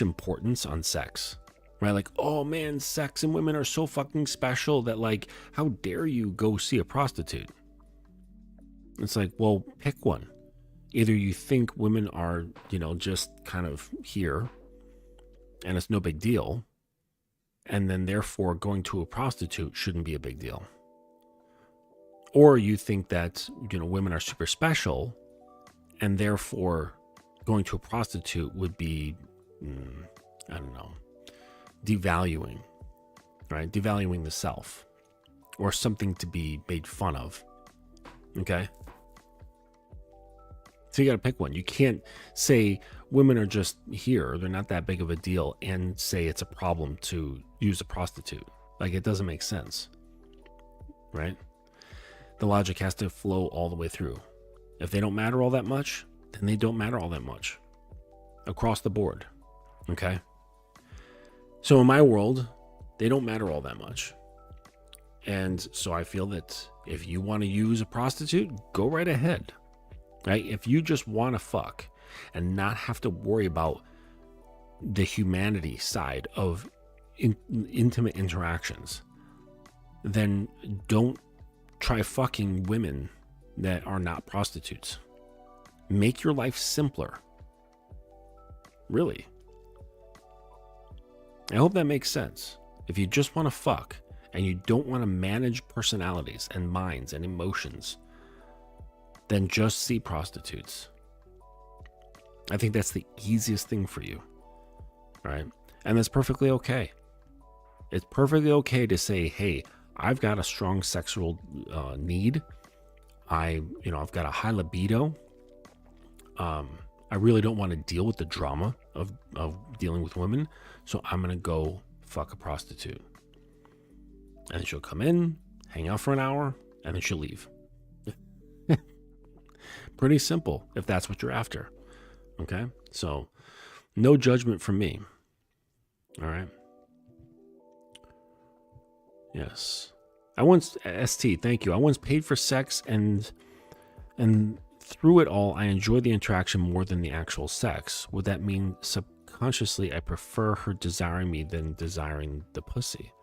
importance on sex. Right? Like, oh man, sex and women are so fucking special that like, how dare you go see a prostitute? It's like, well, pick one. Either you think women are, just kind of here and it's no big deal, and then therefore going to a prostitute shouldn't be a big deal. Or you think that, women are super special and therefore going to a prostitute would be, devaluing, right? Devaluing the self or something to be made fun of Okay. So you got to pick one. You can't say women are just here, they're not that big of a deal, and say it's a problem to use a prostitute. Like, it doesn't make sense, right? The logic has to flow all the way through. If they don't matter all that much, then they don't matter all that much across the board. Okay. So in my world, they don't matter all that much. And so I feel that if you want to use a prostitute, go right ahead. Right? If you just want to fuck and not have to worry about the humanity side of intimate interactions, then don't try fucking women that are not prostitutes. Make your life simpler. Really. I hope that makes sense. If you just want to fuck and you don't want to manage personalities and minds and emotions, then just see prostitutes. I think that's the easiest thing for you, right? And that's perfectly okay. It's perfectly okay to say, hey, I've got a strong sexual need. I've got a high libido. I really don't want to deal with the drama of dealing with women, so I'm going to go fuck a prostitute. And then she'll come in, hang out for an hour, and then she'll leave. Pretty simple if that's what you're after. Okay? So, no judgment from me. All right? Yes. ST, thank you. I once paid for sex and through it all, I enjoy the interaction more than the actual sex. Would that mean subconsciously I prefer her desiring me than desiring the pussy?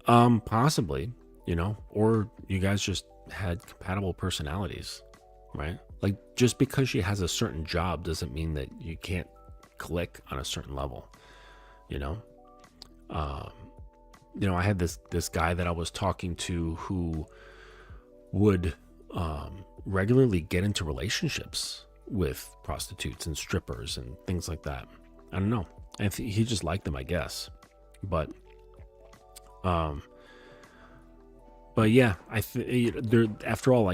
Possibly, or you guys just had compatible personalities, right? Like, just because she has a certain job doesn't mean that you can't click on a certain level, I had this guy that I was talking to who would regularly get into relationships with prostitutes and strippers and things like that. I don't know. He just liked them, I guess. But yeah, they're, after all,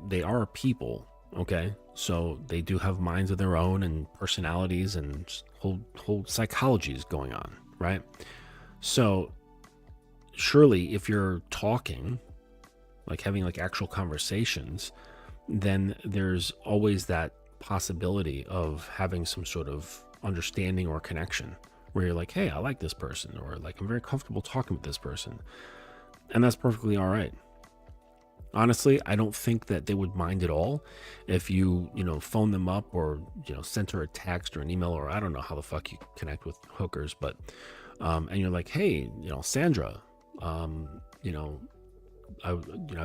they are people, okay? So they do have minds of their own and personalities and whole psychologies going on, right? So surely if you're talking, like having like actual conversations, then there's always that possibility of having some sort of understanding or connection where you're like, hey, I like this person, or like, I'm very comfortable talking with this person. And that's perfectly all right. Honestly, I don't think that they would mind at all if you, phone them up or, sent her a text or an email, or I don't know how the fuck you connect with hookers, but, and you're like, hey, Sandra, I'd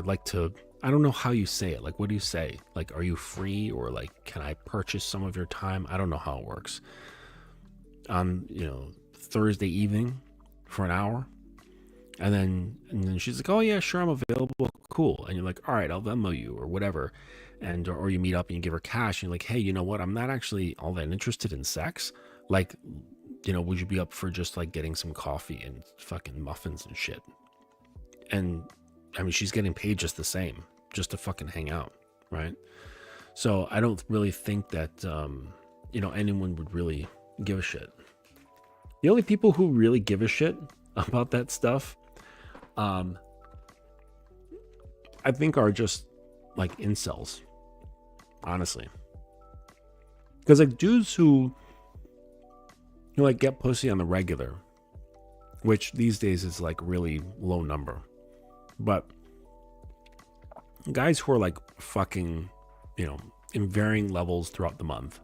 like to, I don't know how you say it. Like, what do you say? Like, are you free? Or like, can I purchase some of your time? I don't know how it works. On, Thursday evening for an hour. And then she's like, oh yeah, sure, I'm available. Cool. And you're like, all right, I'll Venmo you or whatever. And, or you meet up and you give her cash and you're like, hey, you know what? I'm not actually all that interested in sex. Like, would you be up for just like getting some coffee and fucking muffins and shit? And she's getting paid just the same, just to fucking hang out, right? So I don't really think that, anyone would really give a shit. The only people who really give a shit about that stuff, I think are just like incels, honestly. Because like dudes who, like get pussy on the regular, which these days is like really low number. But guys who are like fucking, in varying levels throughout the month,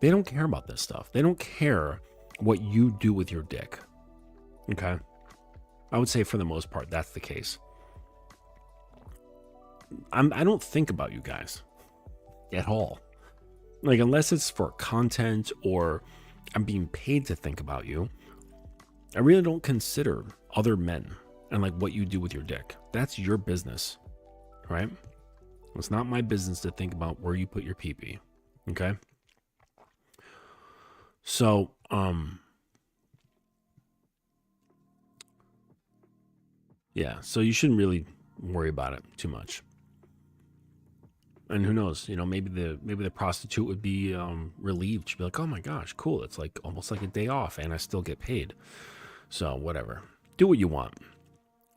they don't care about this stuff. They don't care what you do with your dick. Okay? I would say for the most part, that's the case. I don't think about you guys at all. Like, unless it's for content or I'm being paid to think about you, I really don't consider other men and like what you do with your dick. That's your business, right? It's not my business to think about where you put your pee-pee. Okay? So, yeah, so you shouldn't really worry about it too much. And who knows, maybe the prostitute would be relieved. She'd be like, oh my gosh, cool. It's like almost like a day off and I still get paid. So whatever, do what you want.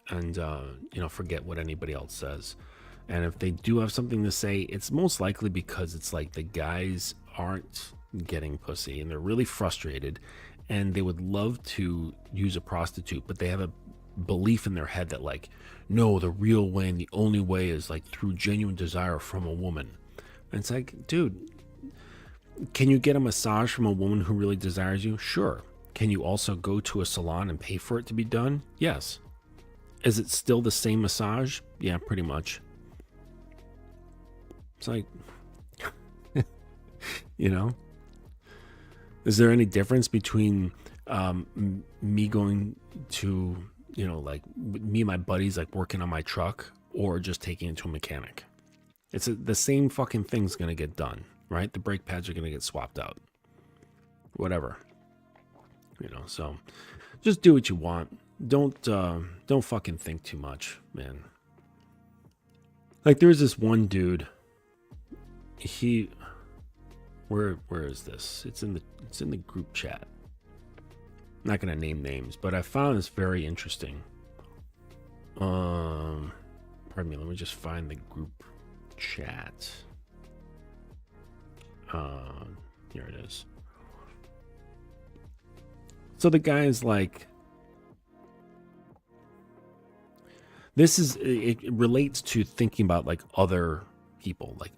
And, forget what anybody else says. And if they do have something to say, it's most likely because it's like the guys aren't getting pussy and they're really frustrated and they would love to use a prostitute, but they have a belief in their head that like, no, the real way and the only way is like through genuine desire from a woman. And it's like, dude, can you get a massage from a woman who really desires you? Sure. Can you also go to a salon and pay for it to be done? Yes. Is it still the same massage? Yeah, pretty much. It's like, is there any difference between me going to, like me and my buddies, like working on my truck or just taking it to a mechanic? It's the same fucking thing's going to get done, right? The brake pads are going to get swapped out, whatever, so just do what you want. Don't fucking think too much, man. Like there's this one dude, where is this? It's in the group chat. I'm not gonna name names, but I found this very interesting. Pardon me, let me just find the group chat. Here it is. So the guy's like, it relates to thinking about like other people, like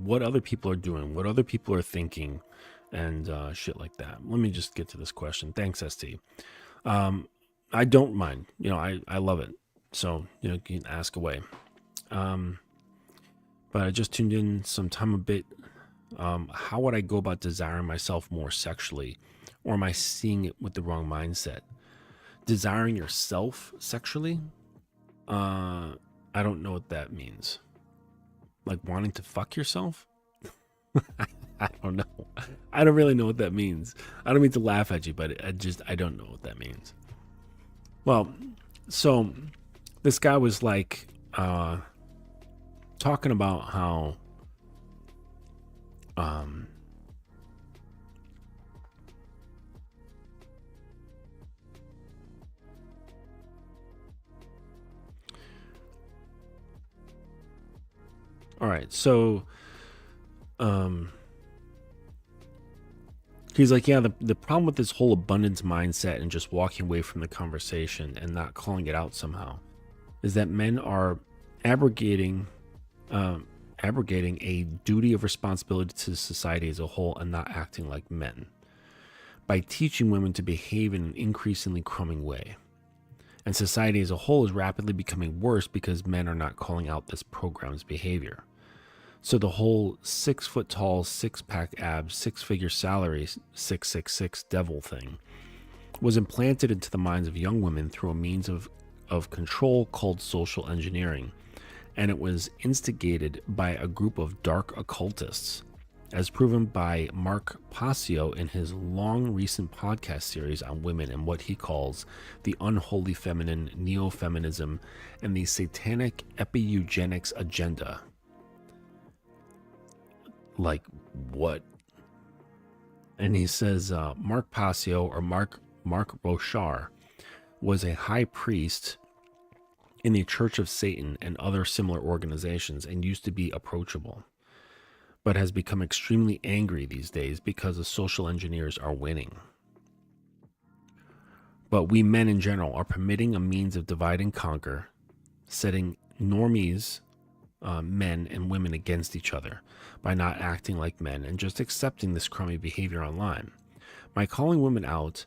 what other people are doing, what other people are thinking, and shit like that. Let me just get to this question. Thanks, ST. I don't mind. I love it. So, you can ask away. But I just tuned in some time a bit. How would I go about desiring myself more sexually? Or am I seeing it with the wrong mindset? Desiring yourself sexually? I don't know what that means. Like wanting to fuck yourself? I don't know. I don't really know what that means. I don't mean to laugh at you, but I don't know what that means. Well, so this guy was like talking about how all right, so he's like, yeah, the problem with this whole abundance mindset and just walking away from the conversation and not calling it out somehow is that men are abrogating a duty of responsibility to society as a whole and not acting like men by teaching women to behave in an increasingly crummy way. And society as a whole is rapidly becoming worse because men are not calling out this program's behavior. So the whole 6 foot tall, 6-pack abs, 6-figure salary, 666 devil thing was implanted into the minds of young women through a means of control called social engineering. And it was instigated by a group of dark occultists, as proven by Mark Passio in his long recent podcast series on women and what he calls the unholy feminine, neo-feminism, and the satanic epi-eugenics agenda. Like what? And he says Mark Passio, or Mark Rochar, was a high priest in the Church of Satan and other similar organizations and used to be approachable, but has become extremely angry these days because the social engineers are winning. But we men in general are permitting a means of divide and conquer, setting normies, men and women against each other by not acting like men and just accepting this crummy behavior online. My calling women out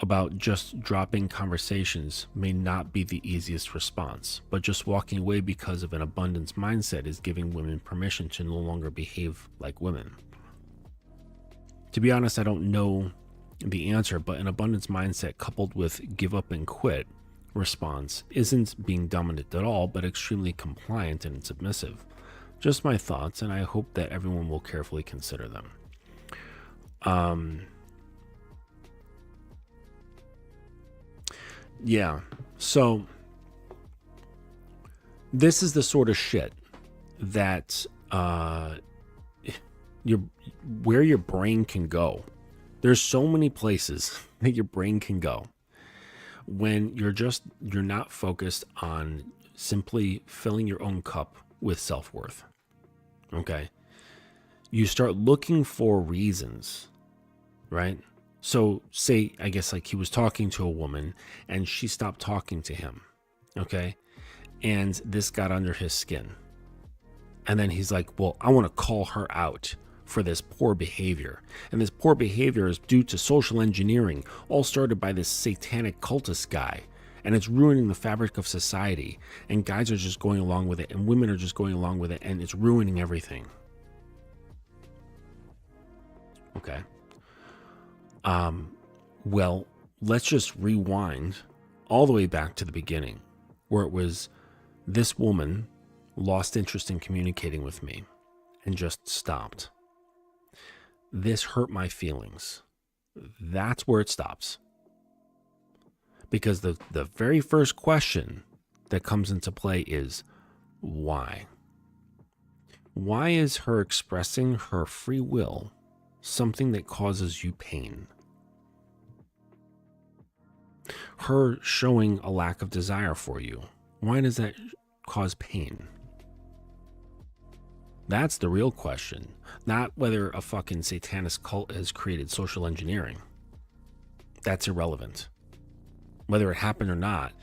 about just dropping conversations may not be the easiest response, but just walking away because of an abundance mindset is giving women permission to no longer behave like women. To be honest, I don't know the answer, but an abundance mindset coupled with give up and quit response isn't being dominant at all, but extremely compliant and submissive. Just my thoughts, and I hope that everyone will carefully consider them. Yeah, so This is the sort of shit that your where your brain can go. There's so many places that your brain can go when you're not focused on simply filling your own cup with self-worth. Okay? You start looking for reasons, right? So say, I guess, like he was talking to a woman and she stopped talking to him. Okay? And this got under his skin. And then he's like, well, I want to call her out for this poor behavior. And this poor behavior is due to social engineering, all started by this satanic cultist guy. And it's ruining the fabric of society. And guys are just going along with it. And women are just going along with it. And it's ruining everything. Okay. Well, let's just rewind all the way back to the beginning, where it was this woman lost interest in communicating with me and just stopped. This hurt my feelings. That's where it stops. Because the very first question that comes into play is, why? Why is her expressing her free will something that causes you pain? Her showing a lack of desire for you, why does that cause pain? That's the real question, not whether a fucking satanist cult has created social engineering. That's irrelevant. Whether it happened or not,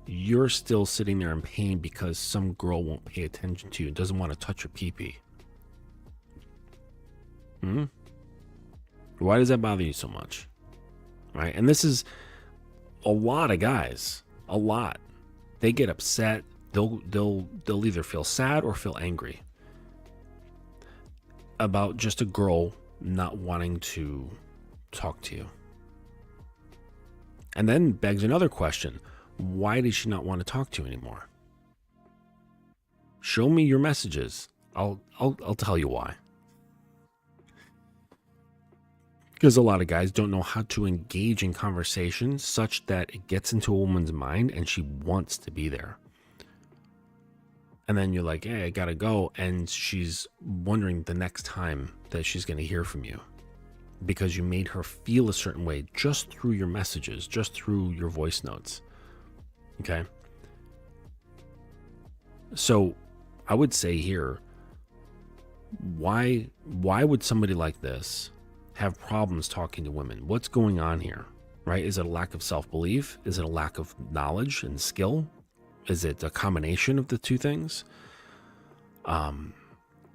you're still sitting there in pain because some girl won't pay attention to you and doesn't want to touch your pee-pee. Why does that bother you so much? Right? And this is a lot of guys. A lot. They get upset. They'll either feel sad or feel angry about just a girl not wanting to talk to you. And then begs another question. Why does she not want to talk to you anymore? Show me your messages. I'll tell you why. Because a lot of guys don't know how to engage in conversation such that it gets into a woman's mind and she wants to be there. And then you're like, hey, I gotta go. And she's wondering the next time that she's gonna hear from you. Because you made her feel a certain way just through your messages, just through your voice notes. Okay? So I would say here, why would somebody like this have problems talking to women? What's going on here, right? Is it a lack of self-belief? Is it a lack of knowledge and skill? Is it a combination of the two things? And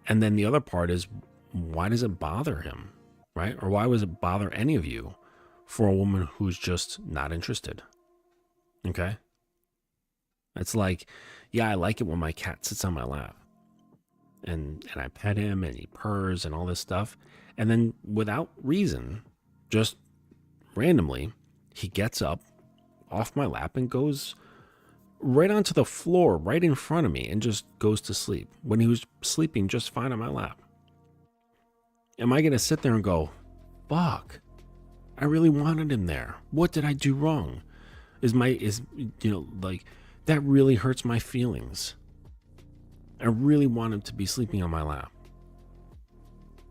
then the other part is, why does it bother him, right? Or why does it bother any of you for a woman who's just not interested? Okay? It's like, yeah, I like it when my cat sits on my lap and I pet him and he purrs and all this stuff. And then without reason, just randomly, he gets up off my lap and goes right onto the floor right in front of me and just goes to sleep when he was sleeping just fine on my lap. Am I going to sit there and go, fuck, I really wanted him there. What did I do wrong? That really hurts my feelings. I really want him to be sleeping on my lap.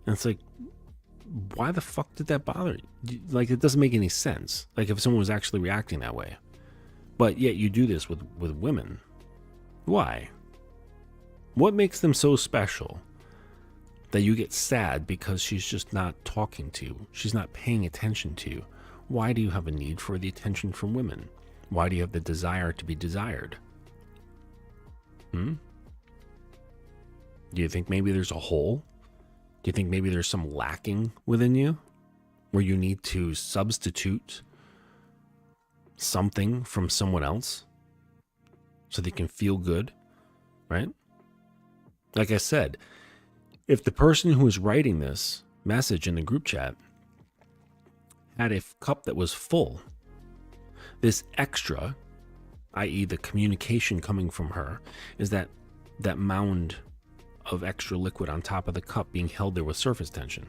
And it's like, why the fuck did that bother you? Like, it doesn't make any sense. Like, if someone was actually reacting that way. But yet you do this with women. Why? What makes them so special that you get sad because she's just not talking to you? She's not paying attention to you. Why do you have a need for the attention from women? Why do you have the desire to be desired? Do you think maybe there's a hole? Do you think maybe there's some lacking within you where you need to substitute something from someone else so they can feel good, right? Like I said, if the person who is writing this message in the group chat had a cup that was full, this extra, i.e. the communication coming from her, is that mound of extra liquid on top of the cup being held there with surface tension.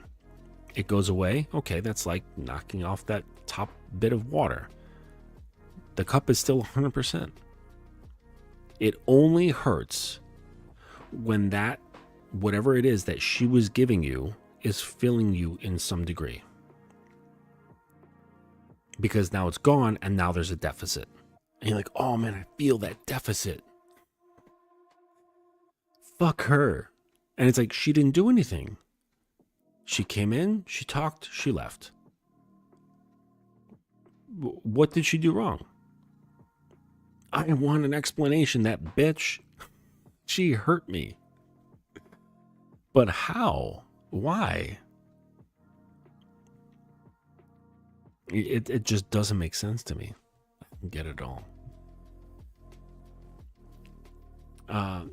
It goes away. Okay, that's like knocking off that top bit of water. The cup is still 100%. It only hurts when that, whatever it is that she was giving you, is filling you in some degree. Because now it's gone and now there's a deficit. And you're like, oh man, I feel that deficit. Fuck her. And it's like, she didn't do anything. She came in, she talked, she left. What did she do wrong? I want an explanation. That bitch, she hurt me. But how? Why? It just doesn't make sense to me. I don't get it all.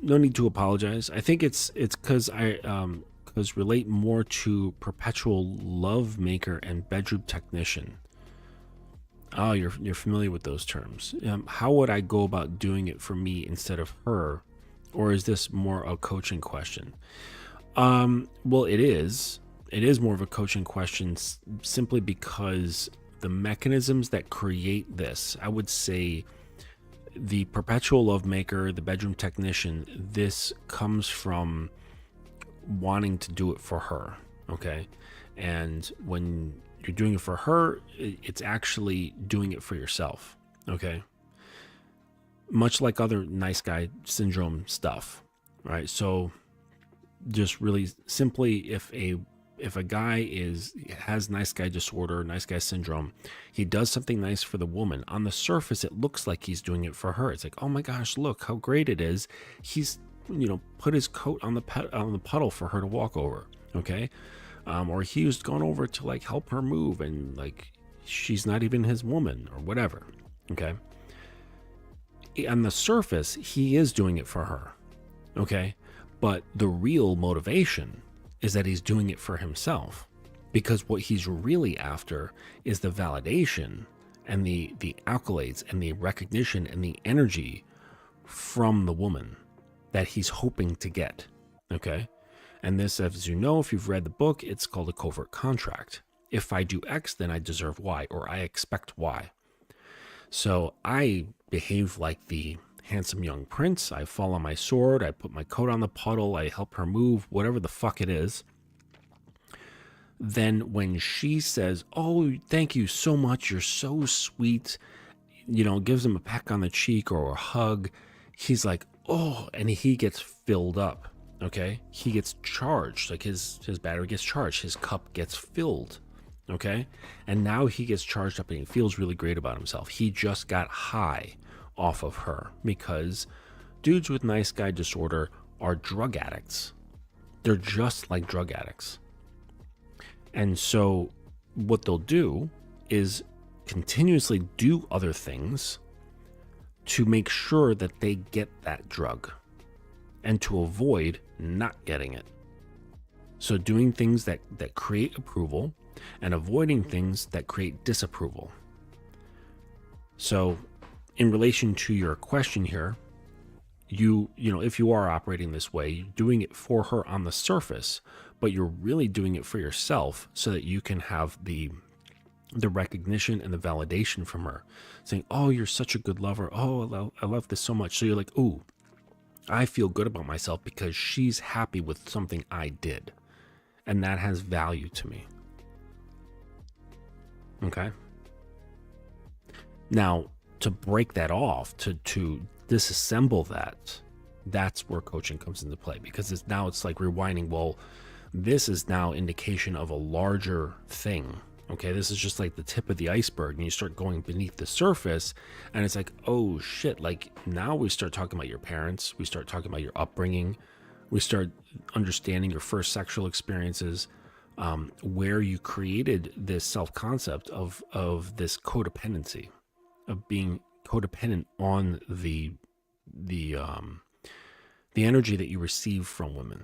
No need to apologize. I think it's because because relate more to perpetual love maker and bedroom technician. Oh, you're familiar with those terms. How would I go about doing it for me instead of her, or is this more a coaching question? Well, it is. It is more of a coaching question simply because the mechanisms that create this, I would say, the perpetual love maker, the bedroom technician, this comes from wanting to do it for her, okay? And when you're doing it for her, it's actually doing it for yourself, okay? Much like other nice guy syndrome stuff, right? So just really simply, if a guy has nice guy disorder, nice guy syndrome, he does something nice for the woman. On the surface, it looks like he's doing it for her. It's like, oh my gosh, look how great it is. He's, put his coat on the puddle for her to walk over, okay? Or he was gone over to like help her move, and like she's not even his woman or whatever, okay? On the surface, he is doing it for her, okay? But the real motivation is that he's doing it for himself, because what he's really after is the validation and the accolades and the recognition and the energy from the woman that he's hoping to get, okay? And this, as you know, if you've read the book, it's called a covert contract. If I do X, then I deserve Y, or I expect Y. So I behave like the handsome young prince. I fall on my sword. I put my coat on the puddle. I help her move, whatever the fuck it is. Then when she says, oh, thank you so much, you're so sweet, gives him a peck on the cheek or a hug, he's like, oh, and he gets filled up, okay? He gets charged, like his battery gets charged, his cup gets filled, okay? And now he gets charged up and he feels really great about himself. He just got high off of her, because dudes with nice guy disorder are drug addicts. They're just like drug addicts. And so what they'll do is continuously do other things to make sure that they get that drug and to avoid not getting it. So doing things that create approval and avoiding things that create disapproval. So in relation to your question here, if you are operating this way, you're doing it for her on the surface, but you're really doing it for yourself so that you can have the recognition and the validation from her, saying, oh, you're such a good lover. Oh, I love this so much. So you're like, ooh, I feel good about myself because she's happy with something I did. And that has value to me. Okay. Now, to break that off, to disassemble that, that's where coaching comes into play, because it's like rewinding. Well, this is now indication of a larger thing. Okay, this is just like the tip of the iceberg, and you start going beneath the surface, and it's like, oh shit, like now we start talking about your parents, we start talking about your upbringing, we start understanding your first sexual experiences, where you created this self-concept of this codependency, of being codependent on the energy that you receive from women.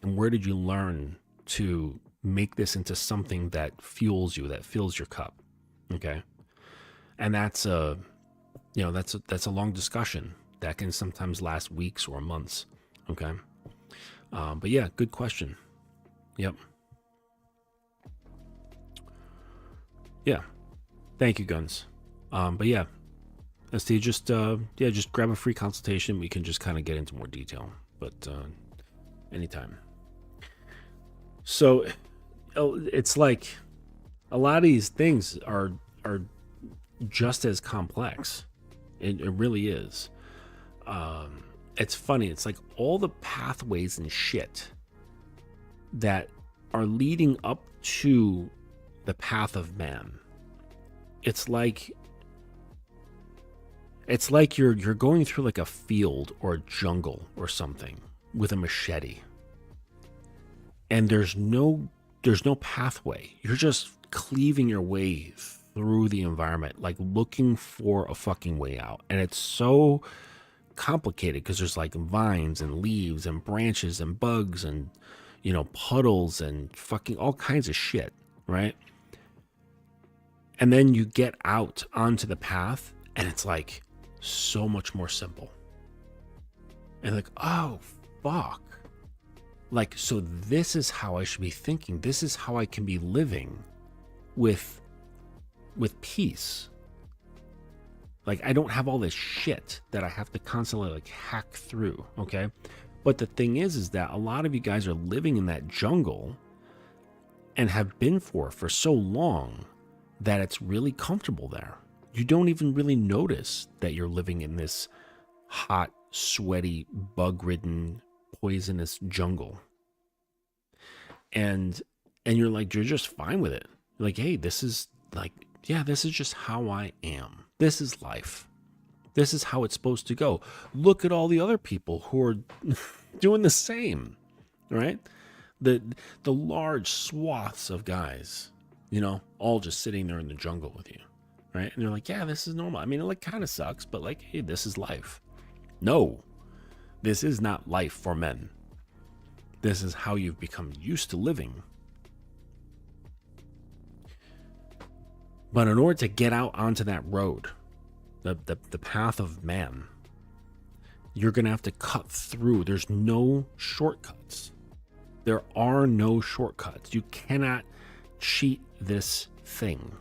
And where did you learn to make this into something that fuels you, that fills your cup? Okay. And that's a long discussion that can sometimes last weeks or months. Okay. But yeah, good question. Yep. Yeah. Thank you, Guns. But yeah, Steve, just grab a free consultation. We can just kind of get into more detail, but anytime. So it's like a lot of these things are just as complex. It really is. It's funny. It's like all the pathways and shit that are leading up to the path of man. It's like you're going through like a field or a jungle or something with a machete. And there's no pathway. You're just cleaving your way through the environment, like looking for a fucking way out. And it's so complicated because there's like vines and leaves and branches and bugs and, you know, puddles and fucking all kinds of shit, right? And then you get out onto the path and it's like so much more simple. And like, oh, fuck. Like, so this is how I should be thinking. This is how I can be living with peace. Like, I don't have all this shit that I have to constantly like hack through, okay? But the thing is that a lot of you guys are living in that jungle and have been for so long that it's really comfortable there. You don't even really notice that you're living in this hot, sweaty, bug-ridden, poisonous jungle. And you're like, you're just fine with it. You're like, hey, this is like, yeah, this is just how I am. This is life. This is how it's supposed to go. Look at all the other people who are doing the same, right? The large swaths of guys, you know, all just sitting there in the jungle with you, right? And they're like, yeah, this is normal. I mean, it like kind of sucks, but like, hey, this is life. No, this is not life for men. This is how you've become used to living. But in order to get out onto that road, the path of man, you're going to have to cut through. There's no shortcuts. There are no shortcuts. You cannot cheat this thing.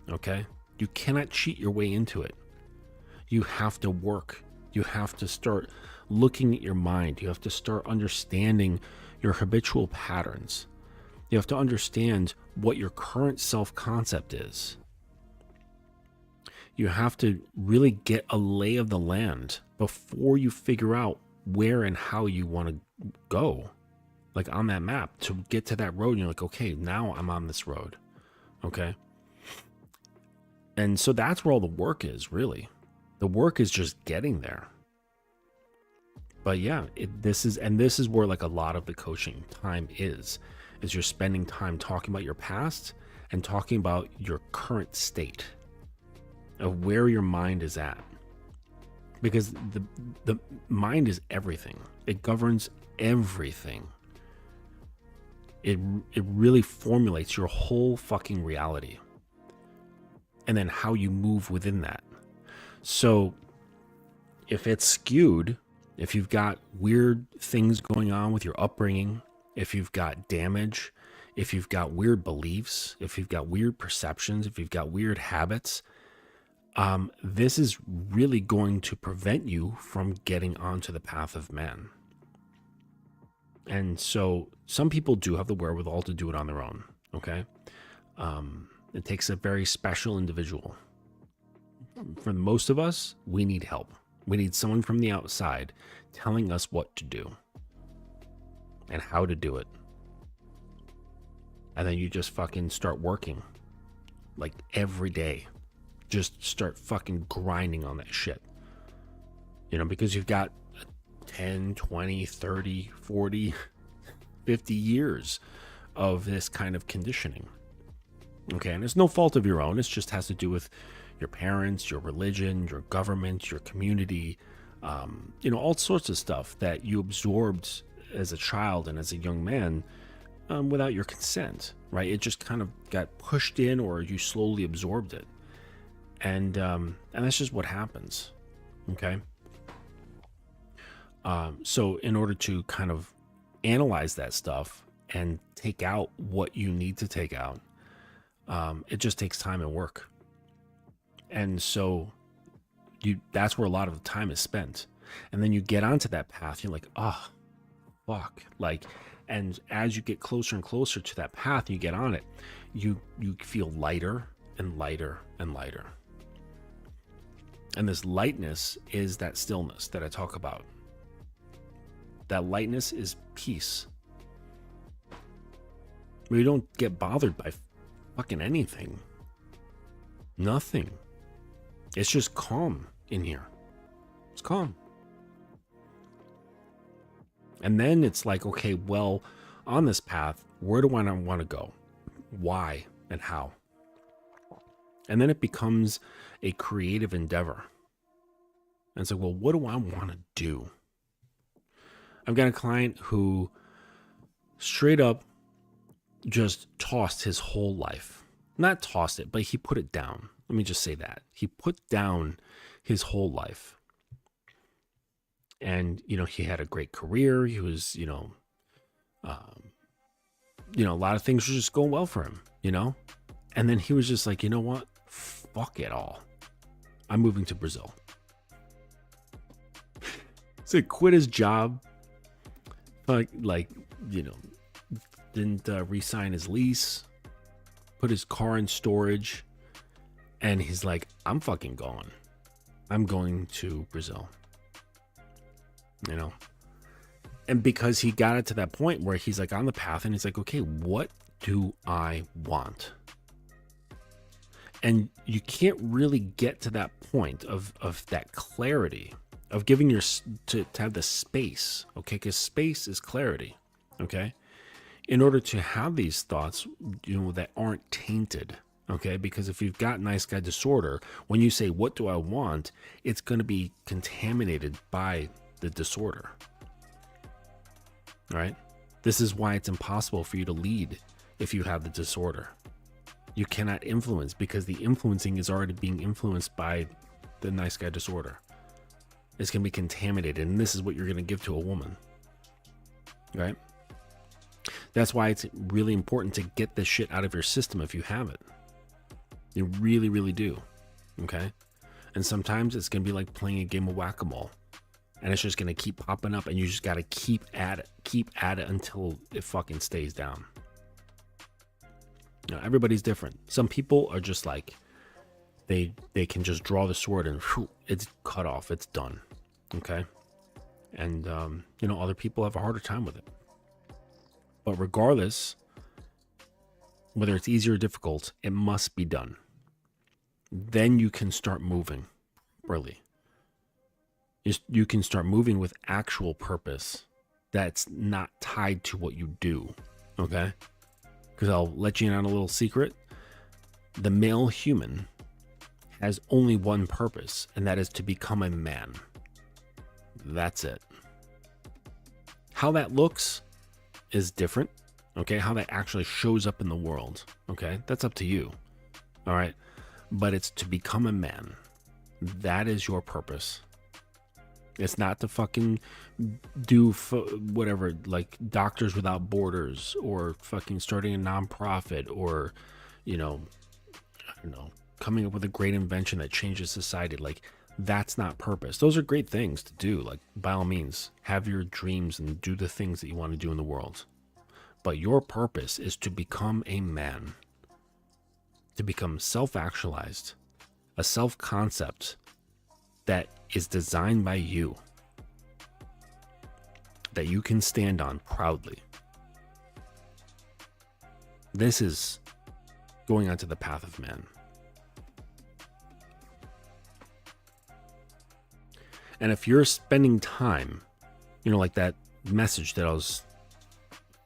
Okay? You cannot cheat your way into it. You have to work. You have to start looking at your mind. You have to start understanding your habitual patterns. You have to understand what your current self-concept is. You have to really get a lay of the land before you figure out where and how you want to go. Like on that map, to get to that road, and you're like, okay, now I'm on this road. Okay? And so that's where all the work is, really. The work is just getting there. But yeah, this is where like a lot of the coaching time is you're spending time talking about your past and talking about your current state of where your mind is at. Because the mind is everything. It governs everything. It really formulates your whole fucking reality. And then how you move within that. So if it's skewed, if you've got weird things going on with your upbringing, if you've got damage, if you've got weird beliefs, if you've got weird perceptions, if you've got weird habits, this is really going to prevent you from getting onto the path of man. And so some people do have the wherewithal to do it on their own, okay? It takes a very special individual. For most of us, we need help. We need someone from the outside telling us what to do and how to do it. And then you just fucking start working like every day. Just start fucking grinding on that shit. You know, because you've got 10, 20, 30, 40, 50 years of this kind of conditioning. Okay, and it's no fault of your own. It just has to do with your parents, your religion, your government, your community, you know, all sorts of stuff that you absorbed as a child and as a young man without your consent, right? It just kind of got pushed in, or you slowly absorbed it. And that's just what happens, okay? So in order to kind of analyze that stuff and take out what you need to take out, it just takes time and work. And so That's where a lot of the time is spent. And then you get onto that path, you're like, oh, fuck. Like, and as you get closer and closer to that path, you get on it, you feel lighter and lighter and lighter. And this lightness is that stillness that I talk about. That lightness is peace. We don't get bothered by fucking anything. Nothing. It's just calm in here. It's calm. And then it's like, okay, well, on this path, where do I want to go? Why and how? And then it becomes a creative endeavor. And so, well, what do I want to do? I've got a client who straight up just tossed his whole life. Not tossed it, but he put it down. Let me just say that. He put down his whole life. And, he had a great career. He was, a lot of things were just going well for him, And then he was just like, you know what? Fuck it all. I'm moving to Brazil. So he quit his job. Didn't re-sign his lease. Put his car in storage. And he's like, I'm fucking gone. I'm going to Brazil. And because he got it to that point where he's like on the path and he's like, okay, what do I want? And you can't really get to that point of that clarity, of giving to have the space, okay? Because space is clarity, okay? In order to have these thoughts, that aren't tainted, okay? Because if you've got nice guy disorder, when you say, what do I want? It's going to be contaminated by the disorder. All right? This is why it's impossible for you to lead if you have the disorder. You cannot influence because the influencing is already being influenced by the nice guy disorder. It's going to be contaminated, and this is what you're going to give to a woman. Right? That's why it's really important to get this shit out of your system if you have it. You really, really do. Okay? And sometimes it's going to be like playing a game of whack-a-mole. And it's just going to keep popping up, and you just got to keep at it until it fucking stays down. Everybody's different. Some people are just like, they can just draw the sword and whew, it's cut off. It's done. Okay? And, other people have a harder time with it. But regardless, whether it's easy or difficult, it must be done. Then you can start moving, really. You can start moving with actual purpose that's not tied to what you do, okay? Because I'll let you in on a little secret. The male human has only one purpose, and that is to become a man. That's it. How that looks is different, okay? How that actually shows up in the world, okay? That's up to you, all right? But it's to become a man. That is your purpose. It's not to fucking do whatever, like Doctors Without Borders or fucking starting a nonprofit or, I don't know, coming up with a great invention that changes society. Like, that's not purpose. Those are great things to do. Like, by all means, have your dreams and do the things that you want to do in the world. But your purpose is to become a man, to become self-actualized, a self-concept that is designed by you, that you can stand on proudly. This is going onto the path of man. And if you're spending time, like that message that I was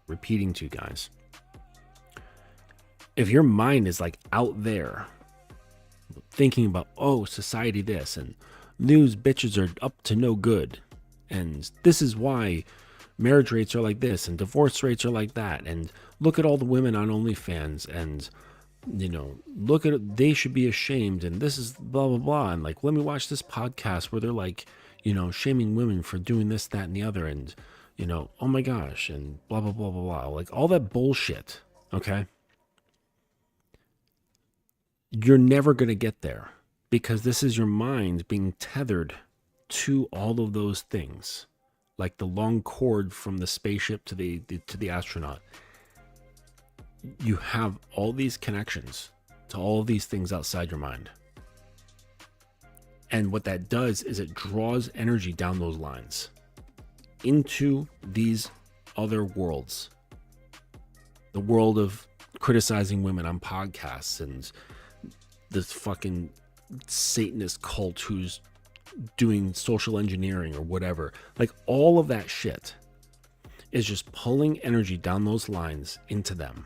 repeating to you guys, if your mind is like out there thinking about, society this, and news bitches are up to no good, and this is why marriage rates are like this and divorce rates are like that, and look at all the women on OnlyFans, and look at it, they should be ashamed, and this is blah blah blah, and like, let me watch this podcast where they're like, shaming women for doing this, that, and the other, and oh my gosh, and blah blah blah blah blah, like all that bullshit. Okay, you're never going to get there, because this is your mind being tethered to all of those things, like the long cord from the spaceship to the astronaut. You have all these connections to all of these things outside your mind. And what that does is it draws energy down those lines into these other worlds. The world of criticizing women on podcasts and this fucking Satanist cult who's doing social engineering or whatever. Like, all of that shit is just pulling energy down those lines into them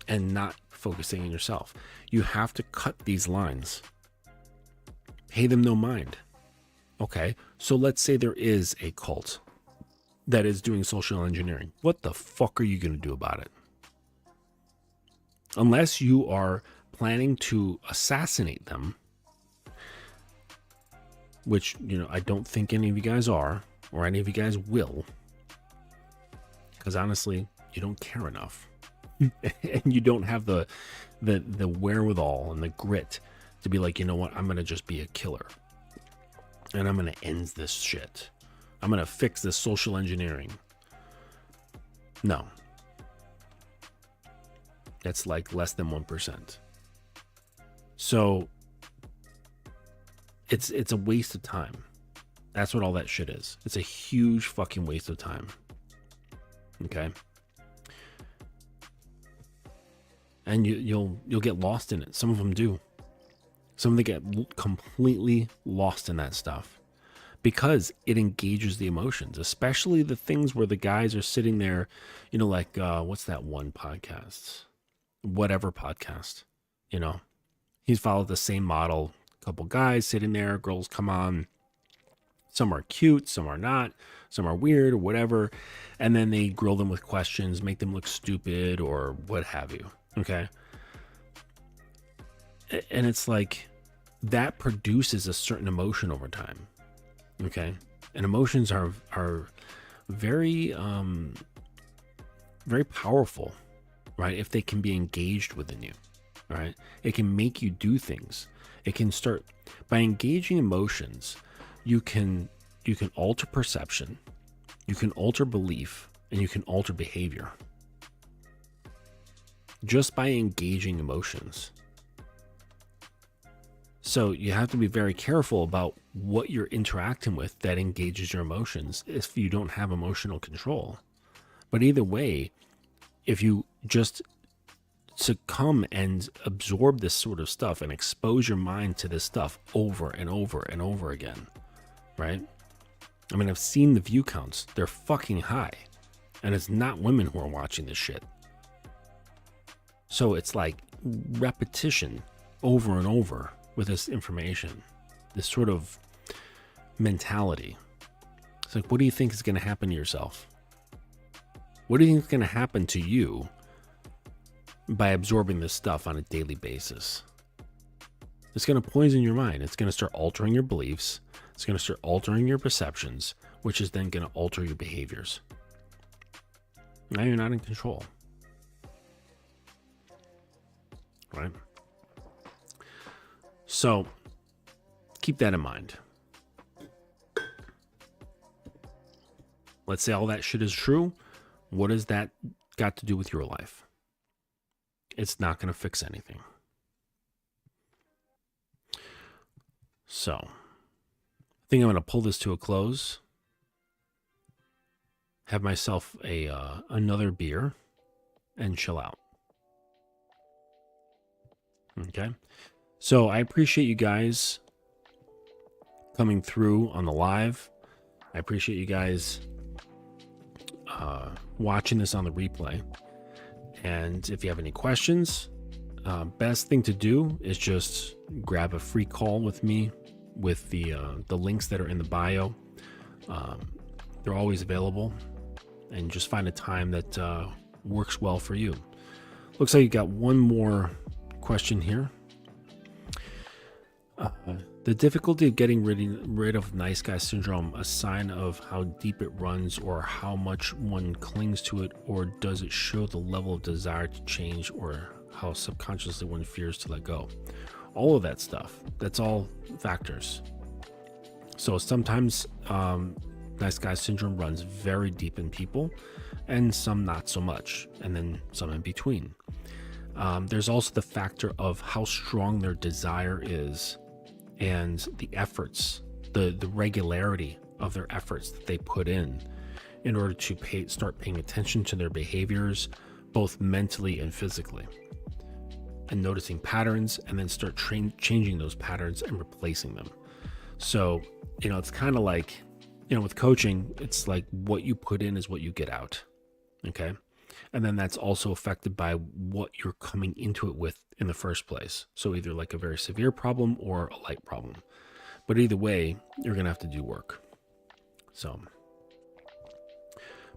and not focusing on yourself. You have to cut these lines. Pay them no mind. Okay, so let's say there is a cult that is doing social engineering. What the fuck are you going to do about it? Unless you are planning to assassinate them, which, I don't think any of you guys are, or any of you guys will, because honestly, you don't care enough. And you don't have the wherewithal and the grit to be like, you know what, I'm going to just be a killer. And I'm going to end this shit. I'm going to fix this social engineering. No. That's like less than 1%. So it's a waste of time. That's what all that shit is. It's a huge fucking waste of time. Okay? And you'll get lost in it. Some of them do. Some of them get completely lost in that stuff because it engages the emotions, especially the things where the guys are sitting there, like, what's that one podcast? Whatever podcast, he's followed the same model. A couple guys sitting there, girls come on. Some are cute, some are not, some are weird or whatever. And then they grill them with questions, make them look stupid or what have you. Okay. And it's like that produces a certain emotion over time. Okay. And emotions are very, very powerful, right? If they can be engaged within you, right? It can make you do things. It can start by engaging emotions. You can alter perception, you can alter belief, and you can alter behavior just by engaging emotions. So you have to be very careful about what you're interacting with that engages your emotions if you don't have emotional control. But either way, if you just succumb and absorb this sort of stuff and expose your mind to this stuff over and over and over again, right? I mean, I've seen the view counts. They're fucking high. And it's not women who are watching this shit. So it's like repetition over and over with this information, this sort of mentality. It's like, what do you think is going to happen to yourself? What do you think is going to happen to you by absorbing this stuff on a daily basis? It's going to poison your mind. It's going to start altering your beliefs. It's going to start altering your perceptions, which is then going to alter your behaviors. Now you're not in control. Right? So keep that in mind. Let's say all that shit is true. What has that got to do with your life? It's not going to fix anything. So I think I'm going to pull this to a close. Have myself another beer and chill out. Okay. So I appreciate you guys coming through on the live. I appreciate you guys watching this on the replay. And if you have any questions, best thing to do is just grab a free call with me with the links that are in the bio. They're always available, and just find a time that works well for you. Looks like you got one more question here. The difficulty of getting rid of nice guy syndrome, a sign of how deep it runs or how much one clings to it, or does it show the level of desire to change or how subconsciously one fears to let go? all of that stuff. That's all factors. So sometimes nice guy syndrome runs very deep in people, and some not so much, and then some in between. There's also the factor of how strong their desire is, and the efforts, the regularity of their efforts that they put in order to start paying attention to their behaviors, both mentally and physically, and noticing patterns, and then start changing those patterns and replacing them. So, it's kind of like, with coaching, it's like what you put in is what you get out. Okay. And then that's also affected by what you're coming into it with in the first place. So either like a very severe problem or a light problem. But either way, you're going to have to do work. So,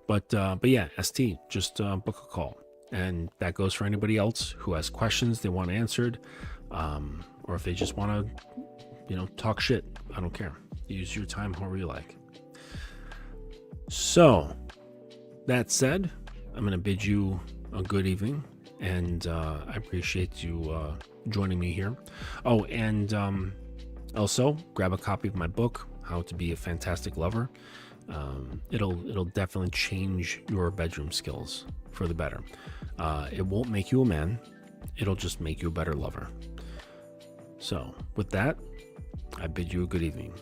but yeah, ST, just book a call. And that goes for anybody else who has questions they want answered, or if they just want to, talk shit. I don't care. Use your time however you like. So, that said, I'm going to bid you a good evening, and I appreciate you joining me here. Oh, and also grab a copy of my book, How to Be a Fantastic Lover. It'll definitely change your bedroom skills for the better. It won't make you a man. It'll just make you a better lover. So with that, I bid you a good evening.